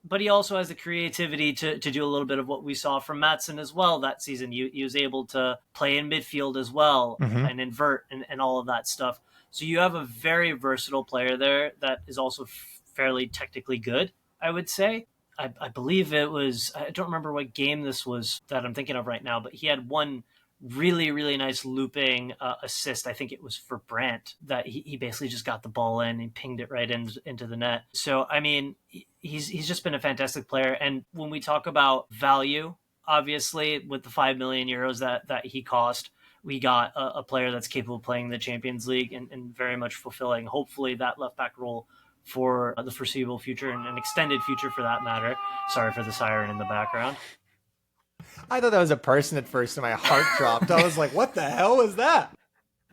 S2: but he also has the creativity to do a little bit of what we saw from Matson as well that season. He was able to play in midfield as well and invert and all of that stuff. So you have a very versatile player there that is also fairly technically good, I would say. I believe it was, I don't remember what game this was that I'm thinking of right now, but he had one really, really nice looping assist. I think it was for Brandt that he basically just got the ball in and pinged it right into the net. So, I mean, he's just been a fantastic player. And when we talk about value, obviously with the 5 million euros that he cost, we got a player that's capable of playing the Champions League and very much fulfilling, hopefully, that left back role for the foreseeable future and an extended future for that matter. Sorry for the siren in the background.
S3: I thought that was a person at first and my heart dropped. I was like, what the hell was that?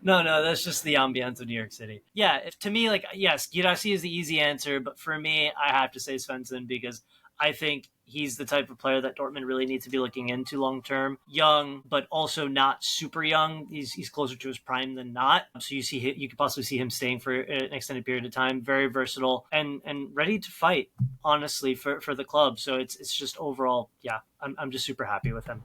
S2: No, that's just the ambience of New York City. Yeah, to me, like, yes, Girassi is the easy answer, but for me, I have to say Svensson because I think he's the type of player that Dortmund really needs to be looking into long term. Young, but also not super young. He's closer to his prime than not. So you could possibly see him staying for an extended period of time. Very versatile and ready to fight, honestly, for the club. So it's just overall, yeah, I'm just super happy with him.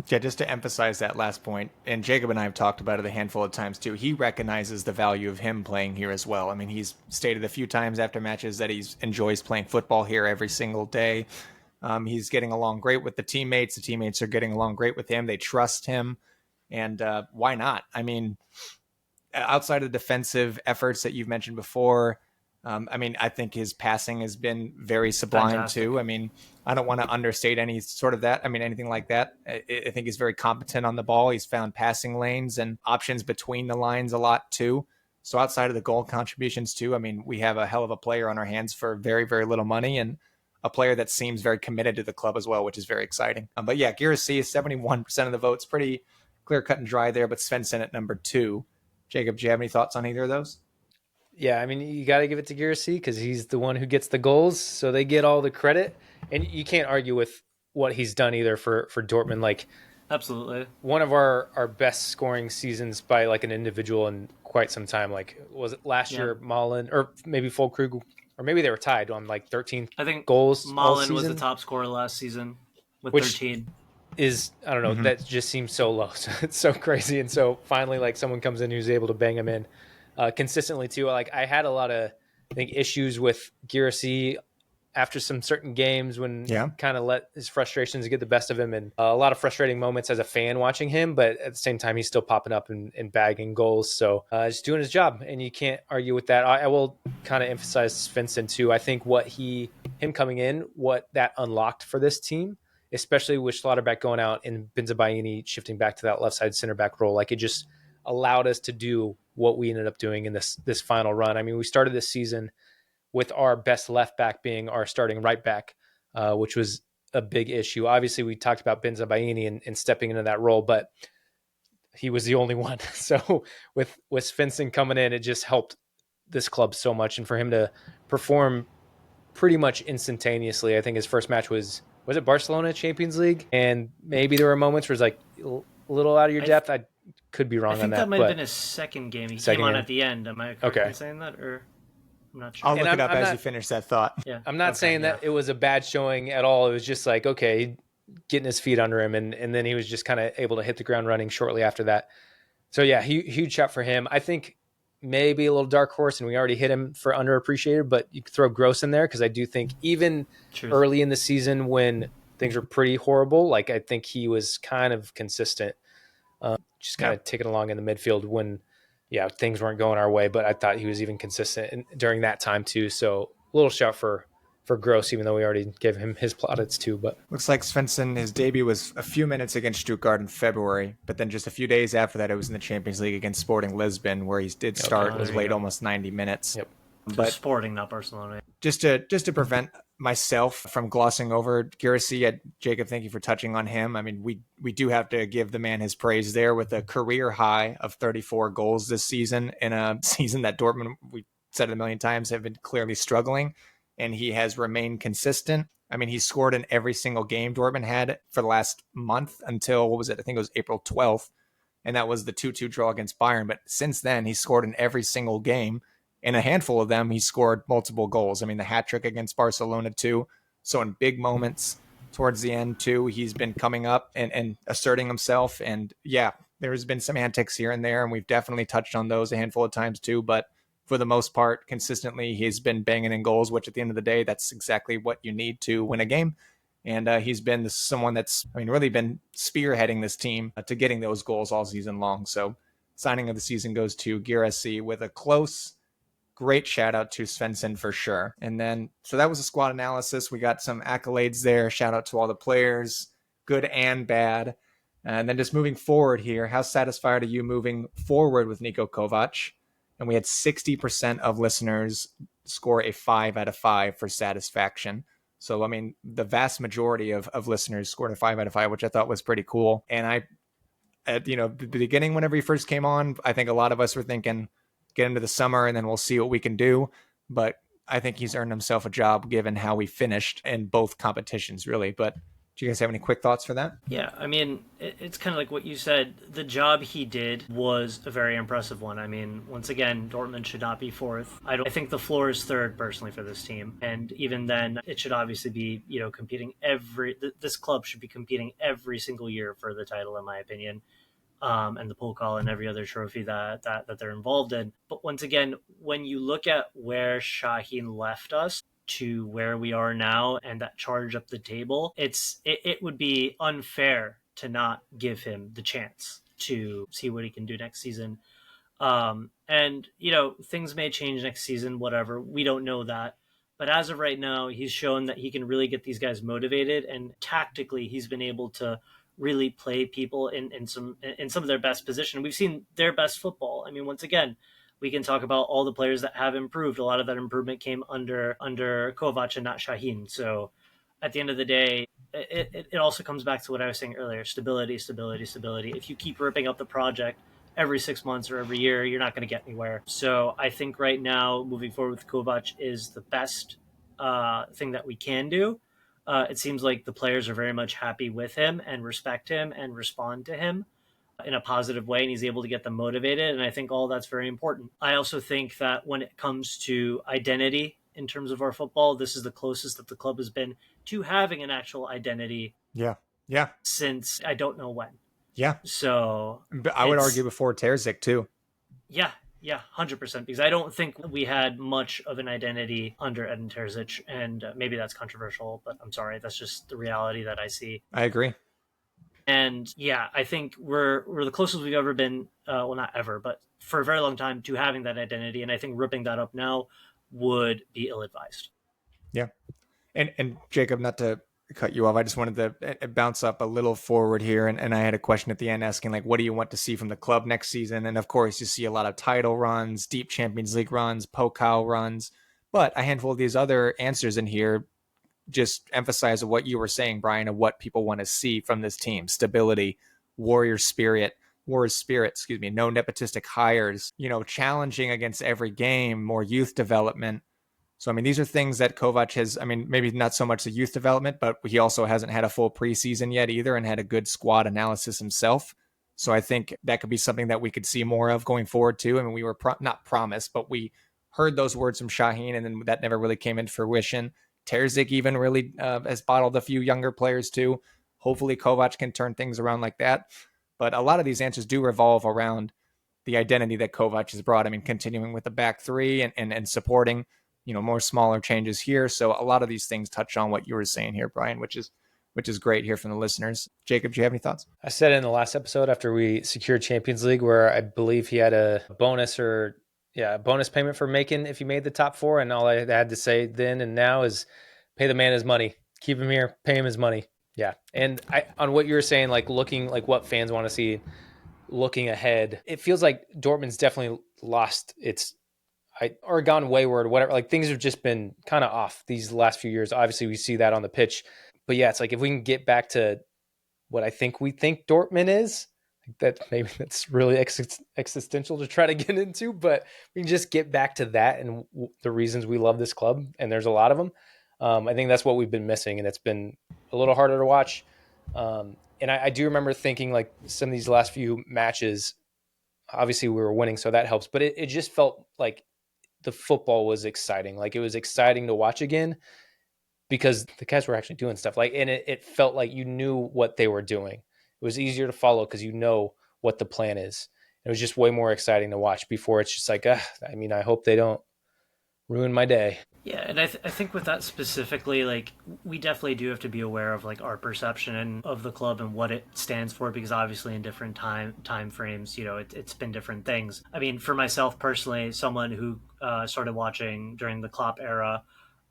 S3: Yeah, just to emphasize that last point, and Jacob and I have talked about it a handful of times too, he recognizes the value of him playing here as well. I mean, he's stated a few times after matches that he enjoys playing football here every single day. He's getting along great with the teammates. The teammates are getting along great with him. They trust him. And why not? I mean, outside of the defensive efforts that you've mentioned before, I think his passing has been very sublime
S2: Fantastic.
S3: too. I mean, I don't want to understate any sort of that. I mean, anything like that. I think he's very competent on the ball. He's found passing lanes and options between the lines a lot too. So outside of the goal contributions too, I mean, we have a hell of a player on our hands for very, very little money and a player that seems very committed to the club as well, which is very exciting. But yeah, Girassi is 71% of the votes. Pretty clear cut and dry there, but Svensson at number 2. Jacob, do you have any thoughts on either of those?
S1: Yeah, I mean, you got to give it to Girassi because he's the one who gets the goals, so they get all the credit. And you can't argue with what he's done either for Dortmund. Like,
S2: Absolutely.
S1: one of our best scoring seasons by like an individual in quite some time. Like, was it last year, Malen, or maybe Fulkrug, or maybe they were tied on like 13
S2: I think
S1: goals.
S2: Malen was the top scorer last season with 13.
S1: Is, I don't know, that just seems so low. So it's so crazy. And so finally, like, someone comes in who's able to bang him in consistently too. Like, I had a lot of, I think, issues with Girassi after some certain games when kind of let his frustrations get the best of him, and a lot of frustrating moments as a fan watching him, but at the same time, he's still popping up and bagging goals. So just doing his job, and you can't argue with that. I will kind of emphasize Svensson too. I think what him coming in, what that unlocked for this team, especially with Schlotterbeck going out and Benzabaini shifting back to that left side center back role, like, it just allowed us to do what we ended up doing in this final run. I mean, we started this season with our best left back being our starting right back, which was a big issue. Obviously, we talked about Benzabaini and stepping into that role, but he was the only one. So with Svensson coming in, it just helped this club so much. And for him to perform pretty much instantaneously, I think his first match was it Barcelona Champions League? And maybe there were moments where it's like a little out of your depth. I could be wrong on that.
S2: I think that might have been his second game. He came on at the end. Am I correct in saying that? Or I'm not sure.
S3: I'll look it up as you finish that thought.
S2: Yeah.
S1: I'm not saying that it was a bad showing at all. It was just like, okay, getting his feet under him, and then he was just kind of able to hit the ground running shortly after that. So yeah, huge shot for him. I think maybe a little dark horse, and we already hit him for underappreciated, but you could throw Gross in there because I do think even early in the season when things were pretty horrible, like, I think he was kind of consistent, just kind of ticking along in the midfield when things weren't going our way. But I thought he was even consistent during that time too. So a little shout for for Gross, even though we already gave him his plaudits too. But
S3: looks like Svensson, his debut was a few minutes against Stuttgart in February, but then just a few days after that, it was in the Champions League against Sporting Lisbon, where he did start, was played almost 90 minutes.
S1: Yep.
S2: But Sporting, not Barcelona.
S3: Just to prevent myself from glossing over Girassi, Jacob, thank you for touching on him. I mean, we do have to give the man his praise there with a career high of 34 goals this season in a season that Dortmund, we said it a million times, have been clearly struggling, and he has remained consistent. I mean, he scored in every single game Dortmund had for the last month until, what was it? I think it was April 12th, and that was the 2-2 draw against Bayern. But since then, he scored in every single game. In a handful of them, he scored multiple goals. I mean, the hat trick against Barcelona too. So in big moments towards the end too, he's been coming up and asserting himself. And yeah, there's been some antics here and there, and we've definitely touched on those a handful of times too. But for the most part, consistently, he's been banging in goals, which at the end of the day, that's exactly what you need to win a game. And he's been someone that's, I mean, really been spearheading this team to getting those goals all season long. So signing of the season goes to Girassi with a close, great shout out to Svensson for sure. And then, so that was a squad analysis. We got some accolades there. Shout out to all the players, good and bad. And then just moving forward here, how satisfied are you moving forward with Niko Kovac? And we had 60% of listeners score a 5 out of 5 for satisfaction. So, I mean, the vast majority of listeners scored a 5 out of 5, which I thought was pretty cool. And at the beginning, whenever he first came on, I think a lot of us were thinking, get into the summer and then we'll see what we can do. But I think he's earned himself a job given how we finished in both competitions, really. But do you guys have any quick thoughts for that?
S2: Yeah, I mean, it's kind of like what you said. The job he did was a very impressive one. I mean, once again, Dortmund should not be fourth. I think the floor is third, personally, for this team. And even then, it should obviously be, competing this club should be competing every single year for the title, in my opinion. And the Pokal and every other trophy that they're involved in. But once again, when you look at where Şahin left us to where we are now and that charge up the table, it would be unfair to not give him the chance to see what he can do next season. And things may change next season, whatever. We don't know that. But as of right now, he's shown that he can really get these guys motivated, and tactically he's been able to really play people in some of their best position. We've seen their best football. I mean, once again, we can talk about all the players that have improved. A lot of that improvement came under Kovac and not Şahin. So at the end of the day, it also comes back to what I was saying earlier: stability. If you keep ripping up the project every 6 months or every year, you're not going to get anywhere. So I think right now, moving forward with Kovac is the best thing that we can do. It seems like the players are very much happy with him and respect him and respond to him in a positive way, and he's able to get them motivated. And I think all that's very important. I also think that when it comes to identity in terms of our football, this is the closest that the club has been to having an actual identity.
S3: Yeah.
S2: Since I don't know when.
S3: Yeah.
S2: So
S3: but I would argue before Terzic too.
S2: Yeah, 100%. Because I don't think we had much of an identity under Edin Terzic, and maybe that's controversial, but I'm sorry, that's just the reality that I see.
S3: I agree.
S2: And yeah, I think we're the closest we've ever been. Well, not ever, but for a very long time to having that identity. And I think ripping that up now would be ill-advised.
S3: Yeah, and Jacob, not to cut you off, I just wanted to bounce up a little forward here, and I had a question at the end asking, like, what do you want to see from the club next season? And of course, you see a lot of title runs, deep Champions League runs, Pokal runs, but a handful of these other answers in here just emphasize what you were saying, Brian, of what people want to see from this team: stability, warrior spirit, no nepotistic hires, challenging against every game, more youth development. So, I mean, these are things that Kovac has, I mean, maybe not so much the youth development, but he also hasn't had a full preseason yet either and had a good squad analysis himself. So I think that could be something that we could see more of going forward too. I mean, we were not promised, but we heard those words from Şahin, and then that never really came into fruition. Terzic even really has bottled a few younger players too. Hopefully Kovac can turn things around like that. But a lot of these answers do revolve around the identity that Kovac has brought. I mean, continuing with the back three and supporting, more smaller changes here. So a lot of these things touch on what you were saying here, Brian, which is great here from the listeners. Jacob, do you have any thoughts?
S1: I said in the last episode after we secured Champions League, where I believe he had a bonus payment for making if he made the top four. And all I had to say then and now is Pay the man his money. Keep him here. Pay him his money. Yeah. And on what you were saying, like looking like what fans want to see looking ahead, it feels like Dortmund's definitely lost its or gone wayward, whatever. Like things have just been kind of off these last few years. Obviously, we see that on the pitch. But yeah, it's like if we can get back to what I think we think Dortmund is, that maybe that's really existential to try to get into, but we can just get back to that and the reasons we love this club, and there's a lot of them. I think that's what we've been missing, and it's been a little harder to watch. And I do remember thinking like some of these last few matches, obviously we were winning, so that helps, but it just felt like the football was exciting. Like it was exciting to watch again because the guys were actually doing stuff like, and it felt like you knew what they were doing. It was easier to follow because you know what the plan is. It was just way more exciting to watch. Before it's just like, I mean, I hope they don't ruin my day.
S2: Yeah, and I think with that specifically, like we definitely do have to be aware of like our perception of the club and what it stands for, because obviously in different time frames, you know, it's been different things. I mean, for myself personally, someone who started watching during the Klopp era,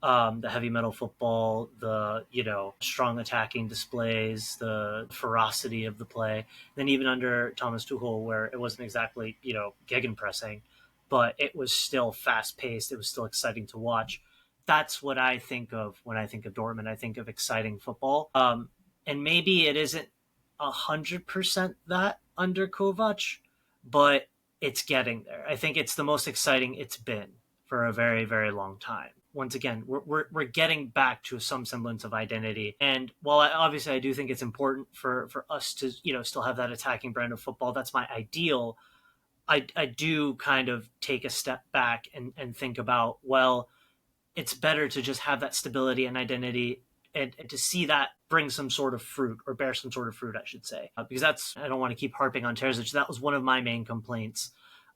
S2: the heavy metal football, the, you know, strong attacking displays, the ferocity of the play, then even under Thomas Tuchel, where it wasn't exactly, you know, gegenpressing, but it was still fast paced. It was still exciting to watch. That's what I think of when I think of Dortmund. I think of exciting football. And maybe it isn't 100% that under Kovac, but it's getting there. I think it's the most exciting it's been for a very, very long time. Once again, we're getting back to some semblance of identity. And while obviously I do think it's important for us to, you know, still have that attacking brand of football, that's my ideal. I do kind of take a step back and think about, well, it's better to just have that stability and identity, and to see that bring some sort of fruit, or bear some sort of fruit, I should say. Because that's, I don't want to keep harping on Terzic. That was one of my main complaints.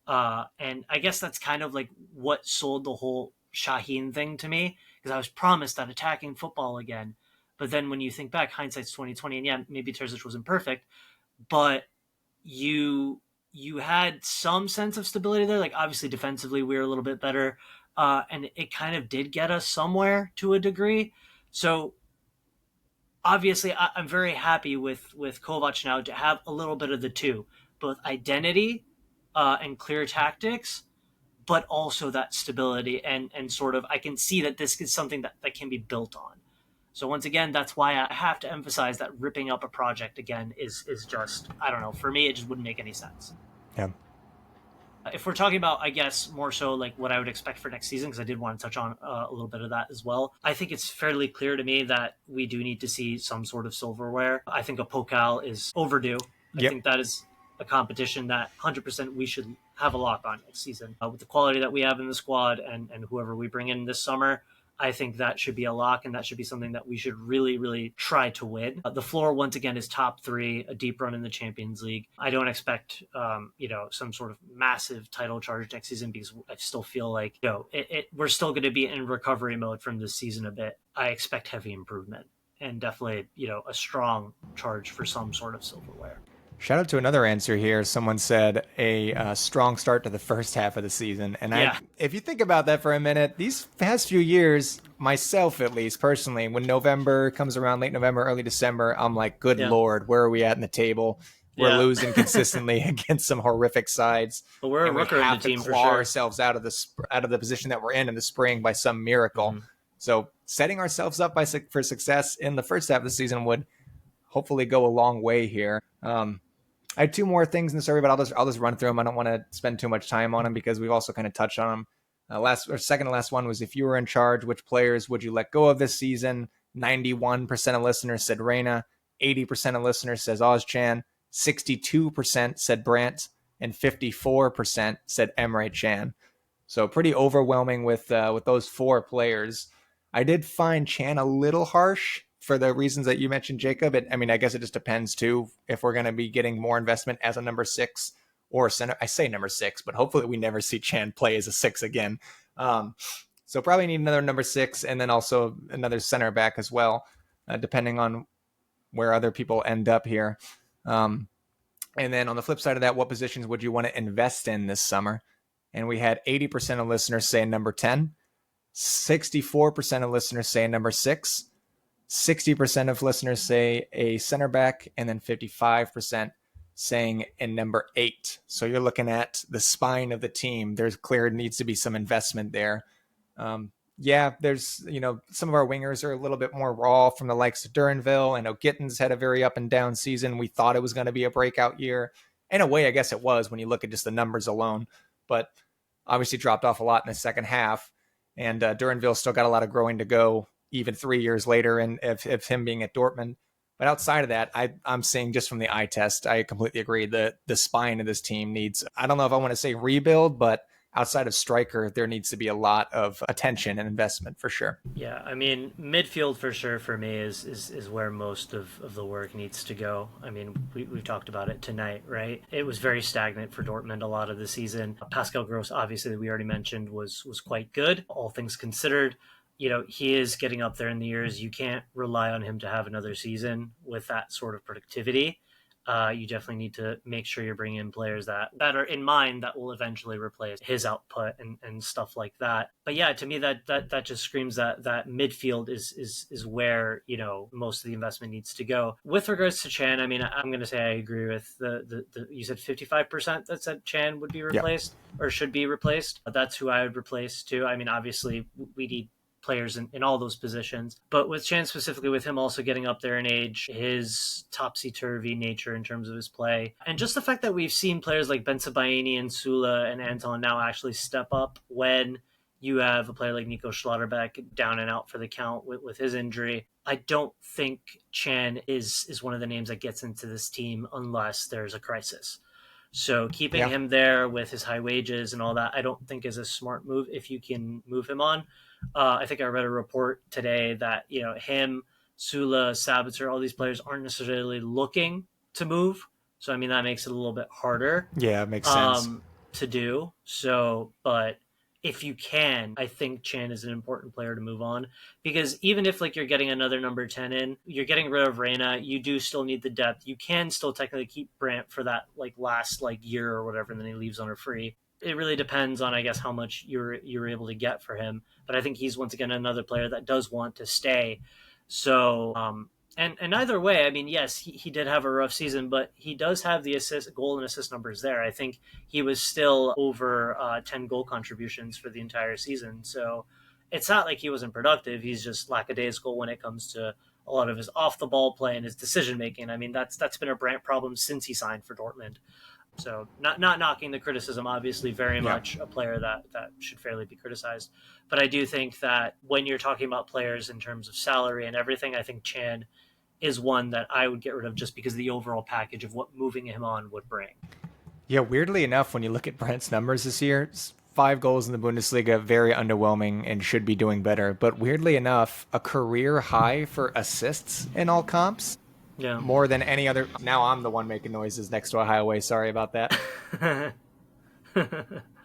S2: And I guess that's kind of like what sold the whole Shaheen thing to me, because I was promised that attacking football again. But then when you think back, hindsight's 2020, and yeah, maybe Terzic wasn't perfect, but you had some sense of stability there. Like obviously defensively we were a little bit better, and it kind of did get us somewhere to a degree. So obviously I'm very happy with Kovac now to have a little bit of the two, both identity and clear tactics, but also that stability, and sort of I can see that this is something that can be built on. So once again, that's why I have to emphasize that ripping up a project again is just, I don't know, for me, it just wouldn't make any sense.
S3: Yeah.
S2: If we're talking about, I guess, more so like what I would expect for next season, because I did want to touch on a little bit of that as well. I think it's fairly clear to me that we do need to see some sort of silverware. I think a Pokal is overdue. I think that is a competition that 100% we should have a lock on next season. With the quality that we have in the squad and whoever we bring in this summer, I think that should be a lock, and that should be something that we should really, really try to win. The floor, once again, is top three, a deep run in the Champions League. I don't expect, some sort of massive title charge next season, because I still feel like, we're still going to be in recovery mode from this season a bit. I expect heavy improvement, and definitely, a strong charge for some sort of silverware.
S3: Shout out to another answer here. Someone said a strong start to the first half of the season. And if you think about that for a minute, these past few years, myself at least personally, when November comes around, late November, early December, I'm like, good Lord, where are we at in the table? We're losing consistently against some horrific sides.
S2: But we're a rooker in the team for sure.
S3: Ourselves out of the position that we're in the spring by some miracle. Mm-hmm. So setting ourselves up for success in the first half of the season would hopefully go a long way here. I had two more things in the survey, but I'll just run through them. I don't want to spend too much time on them because we've also kind of touched on them. Second to last one was, if you were in charge, which players would you let go of this season? 91% of listeners said Reina, 80% of listeners says Ozcan, 62% said Brandt, and 54% said Emre Can. So pretty overwhelming with those four players. I did find Can a little harsh for the reasons that you mentioned, Jacob. I guess it just depends too, if we're going to be getting more investment as a number 6 or center. I say number 6, but hopefully we never see Can play as a 6 again. So probably need another number 6, and then also another center back as well, depending on where other people end up here. And then on the flip side of that, what positions would you want to invest in this summer? And we had 80% of listeners say number 10, 64% of listeners say number 6. 60% of listeners say a center back, and then 55% saying in number 8. So you're looking at the spine of the team. There's clear needs to be some investment there. There's, some of our wingers are a little bit more raw from the likes of Duranville. I know Gittens had a very up and down season. We thought it was going to be a breakout year. In a way, I guess it was when you look at just the numbers alone, but obviously dropped off a lot in the second half. And Duranville still got a lot of growing to go, even 3 years later, and if him being at Dortmund. But outside of that, I'm seeing just from the eye test, I completely agree that the spine of this team needs, I don't know if I want to say rebuild, but outside of striker, there needs to be a lot of attention and investment for sure.
S2: Yeah, I mean, midfield for sure for me is where most of the work needs to go. I mean, we've talked about it tonight, right? It was very stagnant for Dortmund a lot of the season. Pascal Gross, obviously, that we already mentioned, was quite good, all things considered. He is getting up there in the years. You can't rely on him to have another season with that sort of productivity. You definitely need to make sure you're bringing in players that are in mind that will eventually replace his output and stuff like that. But yeah, to me, that just screams that midfield is where, most of the investment needs to go. With regards to Chan, I mean, I'm going to say I agree with the you said 55% that said Chan would be replaced or should be replaced. That's who I would replace too. I mean, obviously we need players in all those positions. But with Chan specifically, with him also getting up there in age, his topsy-turvy nature in terms of his play, and just the fact that we've seen players like Bensebaini and Sula and Anton now actually step up when you have a player like Nico Schlotterbeck down and out for the count with his injury. I don't think Chan is one of the names that gets into this team unless there's a crisis. So keeping him there with his high wages and all that, I don't think is a smart move if you can move him on. I think I read a report today that, him, Sula, Sabitzer, all these players aren't necessarily looking to move. So, I mean, that makes it a little bit harder.
S3: Yeah, it makes sense.
S2: To do. So, but if you can, I think Chan is an important player to move on, because even if you're getting another number 10 in, you're getting rid of Reyna, you do still need the depth. You can still technically keep Brandt for that last year or whatever, and then he leaves on a free. It really depends on, I guess, how much you're able to get for him. But I think he's once again another player that does want to stay. So, and either way, I mean, yes, he did have a rough season, but he does have the goal and assist numbers there. I think he was still over 10 goal contributions for the entire season. So it's not like he wasn't productive. He's just lackadaisical when it comes to a lot of his off the ball play and his decision making. I mean, that's been a Brandt problem since he signed for Dortmund. So not knocking the criticism, obviously very much a player that should fairly be criticized. But I do think that when you're talking about players in terms of salary and everything, I think Chan is one that I would get rid of just because of the overall package of what moving him on would bring.
S3: Yeah, weirdly enough, when you look at Brent's numbers this year, 5 goals in the Bundesliga, very underwhelming and should be doing better. But weirdly enough, a career high for assists in all comps.
S2: Yeah.
S3: More than any other. Now I'm the one making noises next to a highway. Sorry about that.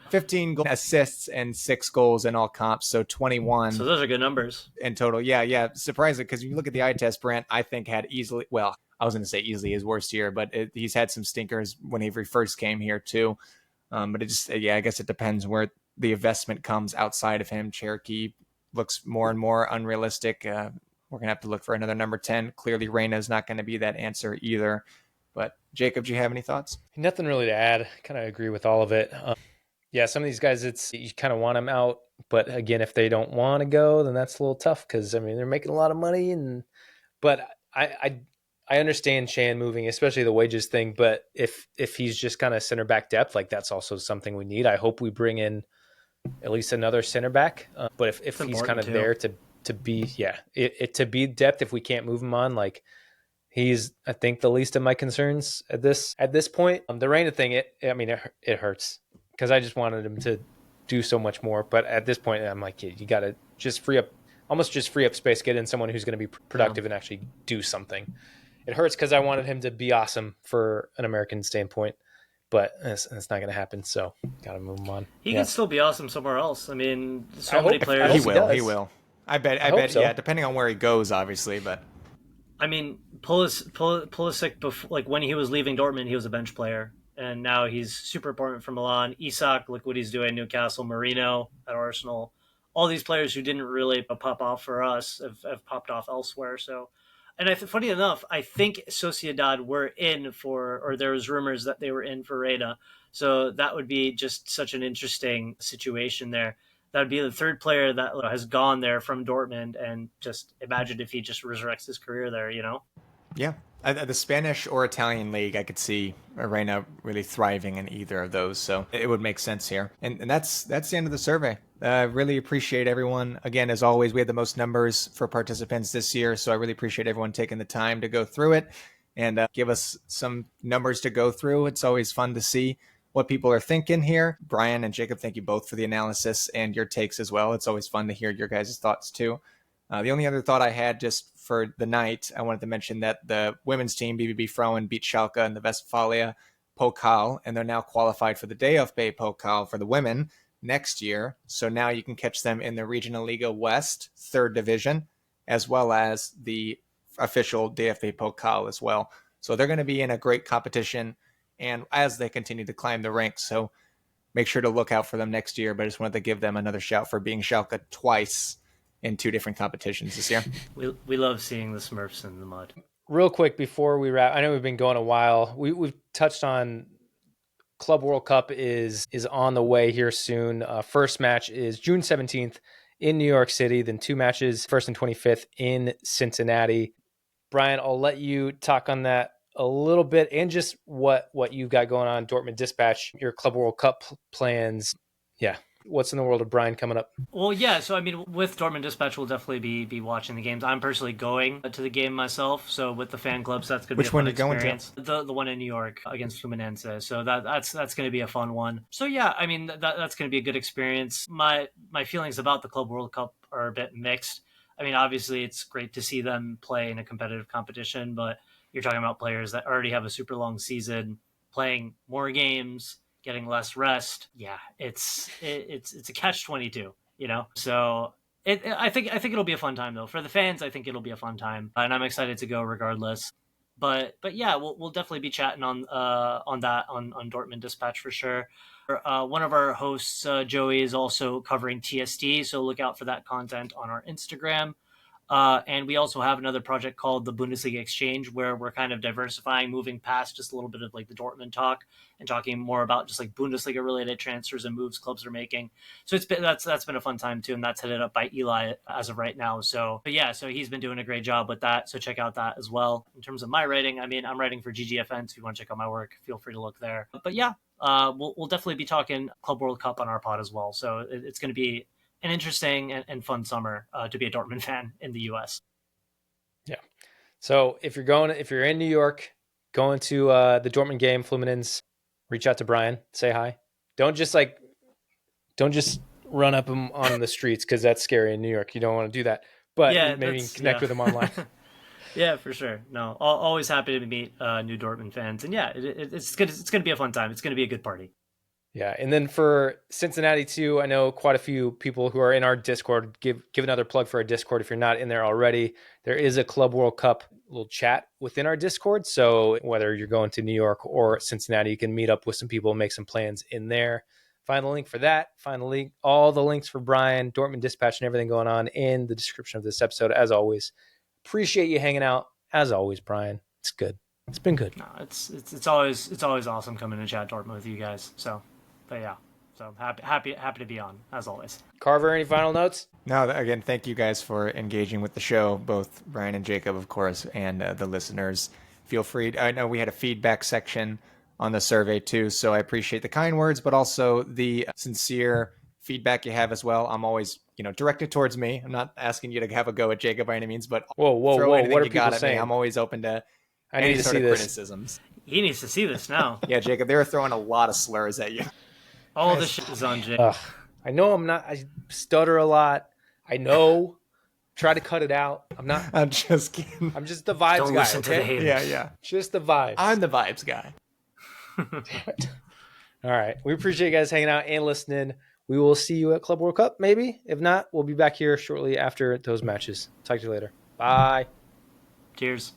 S3: 15 assists and 6 goals in all comps, so 21.
S2: So those are good numbers
S3: in total. Yeah. Surprising, because when you look at the eye test, Brandt, I think had easily, well, I was going to say easily his worst year, but he's had some stinkers when he first came here too. But it just, I guess it depends where the investment comes outside of him. Cherokee looks more and more unrealistic. We're going to have to look for another number 10. Clearly, Reyna is not going to be that answer either. But Jacob, do you have any thoughts?
S1: Nothing really to add. Kind of agree with all of it. Some of these guys, you kind of want them out. But again, if they don't want to go, then that's a little tough because, I mean, they're making a lot of money. But I understand Chan moving, especially the wages thing. But if he's just kind of center back depth, that's also something we need. I hope we bring in at least another center back. But if he's kind of too. There to be to be depth, if we can't move him on, he's, I think, the least of my concerns at this point. The Reyna thing, it hurts because I just wanted him to do so much more. But at this point, I'm like, you got to just free up space, get in someone who's going to be productive and actually do something. It hurts because I wanted him to be awesome for an American standpoint, but it's not going to happen. So got to move him on.
S2: He could still be awesome somewhere else. I mean, many players.
S3: He will. I bet. So. Yeah, depending on where he goes, obviously, but.
S2: I mean, Pulisic, before, when he was leaving Dortmund, he was a bench player, and now he's super important for Milan. Isak, look what he's doing at Newcastle. Marino at Arsenal, all these players who didn't really pop off for us have popped off elsewhere. So, and funny enough, I think Sociedad were in for, or there was rumors that they were in for Reina. So that would be just such an interesting situation there. That would be the third player that has gone there from Dortmund, and just imagine if he just resurrects his career there, you know?
S3: Yeah. The Spanish or Italian league, I could see Reina really thriving in either of those. So it would make sense here. And that's the end of the survey. Really appreciate everyone. Again, as always, we had the most numbers for participants this year. So I really appreciate everyone taking the time to go through it and give us some numbers to go through. It's always fun to see what people are thinking here. Brian and Jacob, thank you both for the analysis and your takes as well. It's always fun to hear your guys' thoughts too. The only other thought I had just for the night, I wanted to mention that the women's team, BBB Frauen, beat Schalke in the Westfalia Pokal, and they're now qualified for the DFB Pokal for the women next year. So now you can catch them in the Regional Liga West, third division, as well as the official DFB Pokal as well. So they're going to be in a great competition, and as they continue to climb the ranks. So make sure to look out for them next year. But I just wanted to give them another shout for being Schalke twice in two different competitions this year.
S2: We love seeing the Smurfs in the mud.
S1: Real quick before we wrap, I know we've been going a while. We've touched on Club World Cup is on the way here soon. First match is June 17th in New York City. Then two matches, 1st and 25th in Cincinnati. Brian, I'll let you talk on that a little bit, and just what you've got going on, Dortmund Dispatch, your Club World Cup plans. Yeah. What's in the world of Brian coming up?
S2: Well, yeah. So, I mean, with Dortmund Dispatch, we'll definitely be watching the games. I'm personally going to the game myself. So, with the fan clubs, that's going to be a fun experience. The one in New York against Fluminense. So that's going to be a fun one. So, yeah, I mean, that's going to be a good experience. My feelings about the Club World Cup are a bit mixed. I mean, obviously, it's great to see them play in a competitive competition, but you're talking about players that already have a super long season, playing more games, getting less rest. Yeah, it's a catch-22, you know. So I think it'll be a fun time though. For the fans, I think it'll be a fun time, and I'm excited to go regardless. But yeah, we'll definitely be chatting on Dortmund Dispatch for sure. One of our hosts, Joey, is also covering TSD, so look out for that content on our Instagram. And we also have another project called the Bundesliga Exchange, where we're kind of diversifying, moving past just a little bit of like the Dortmund talk and talking more about just like Bundesliga related transfers and moves clubs are making. So that's been a fun time too, and that's headed up by Eli as of right now. So so he's been doing a great job with that. So check out that as well. In terms of my writing, I mean, I'm writing for GGFN, so if you want to check out my work, feel free to look there. But yeah, we'll definitely be talking Club World Cup on our pod as well. So it's going to be an interesting and fun summer to be a Dortmund fan in the U.S.
S1: Yeah. So if you're in New York, going to the Dortmund game, Fluminense, reach out to Brian, say hi. Don't just run up him on the streets, because that's scary in New York. You don't want to do that. But maybe connect with him online.
S2: Yeah, for sure. No, always happy to meet new Dortmund fans, and yeah, it's good. It's going to be a fun time. It's going to be a good party.
S1: Yeah, and then for Cincinnati too, I know quite a few people who are in our Discord. Give another plug for our Discord if you're not in there already. There is a Club World Cup little chat within our Discord. So whether you're going to New York or Cincinnati, you can meet up with some people and make some plans in there. Find the link for that. Find the link, all the links for Brian, Dortmund Dispatch, and everything going on in the description of this episode. As always, appreciate you hanging out. As always, Brian, it's good. It's been good.
S2: No, it's always awesome coming to chat Dortmund with you guys. So. But yeah, so happy to be on, as always.
S1: Carver, any final notes?
S3: No, again, thank you guys for engaging with the show, both Brian and Jacob, of course, and the listeners. Feel free. I know we had a feedback section on the survey too, so I appreciate the kind words, but also the sincere feedback you have as well. I'm always, directed towards me. I'm not asking you to have a go at Jacob by any means, but
S1: whoa, what are
S3: you got
S1: people saying?
S3: I'm always open to
S1: I need to see this.
S3: Criticisms.
S2: He needs to see this now.
S3: Yeah, Jacob, they were throwing a lot of slurs at you.
S2: All this shit is on Jay.
S1: I know I stutter a lot. I know. Try to cut it out.
S3: I'm just kidding.
S1: I'm just the vibes
S2: Don't
S1: guy.
S2: listen to the haters.
S3: Yeah.
S1: Just the vibes.
S3: I'm the vibes guy.
S1: Damn it. All right. We appreciate you guys hanging out and listening. We will see you at Club World Cup, maybe. If not, we'll be back here shortly after those matches. Talk to you later. Bye.
S2: Cheers.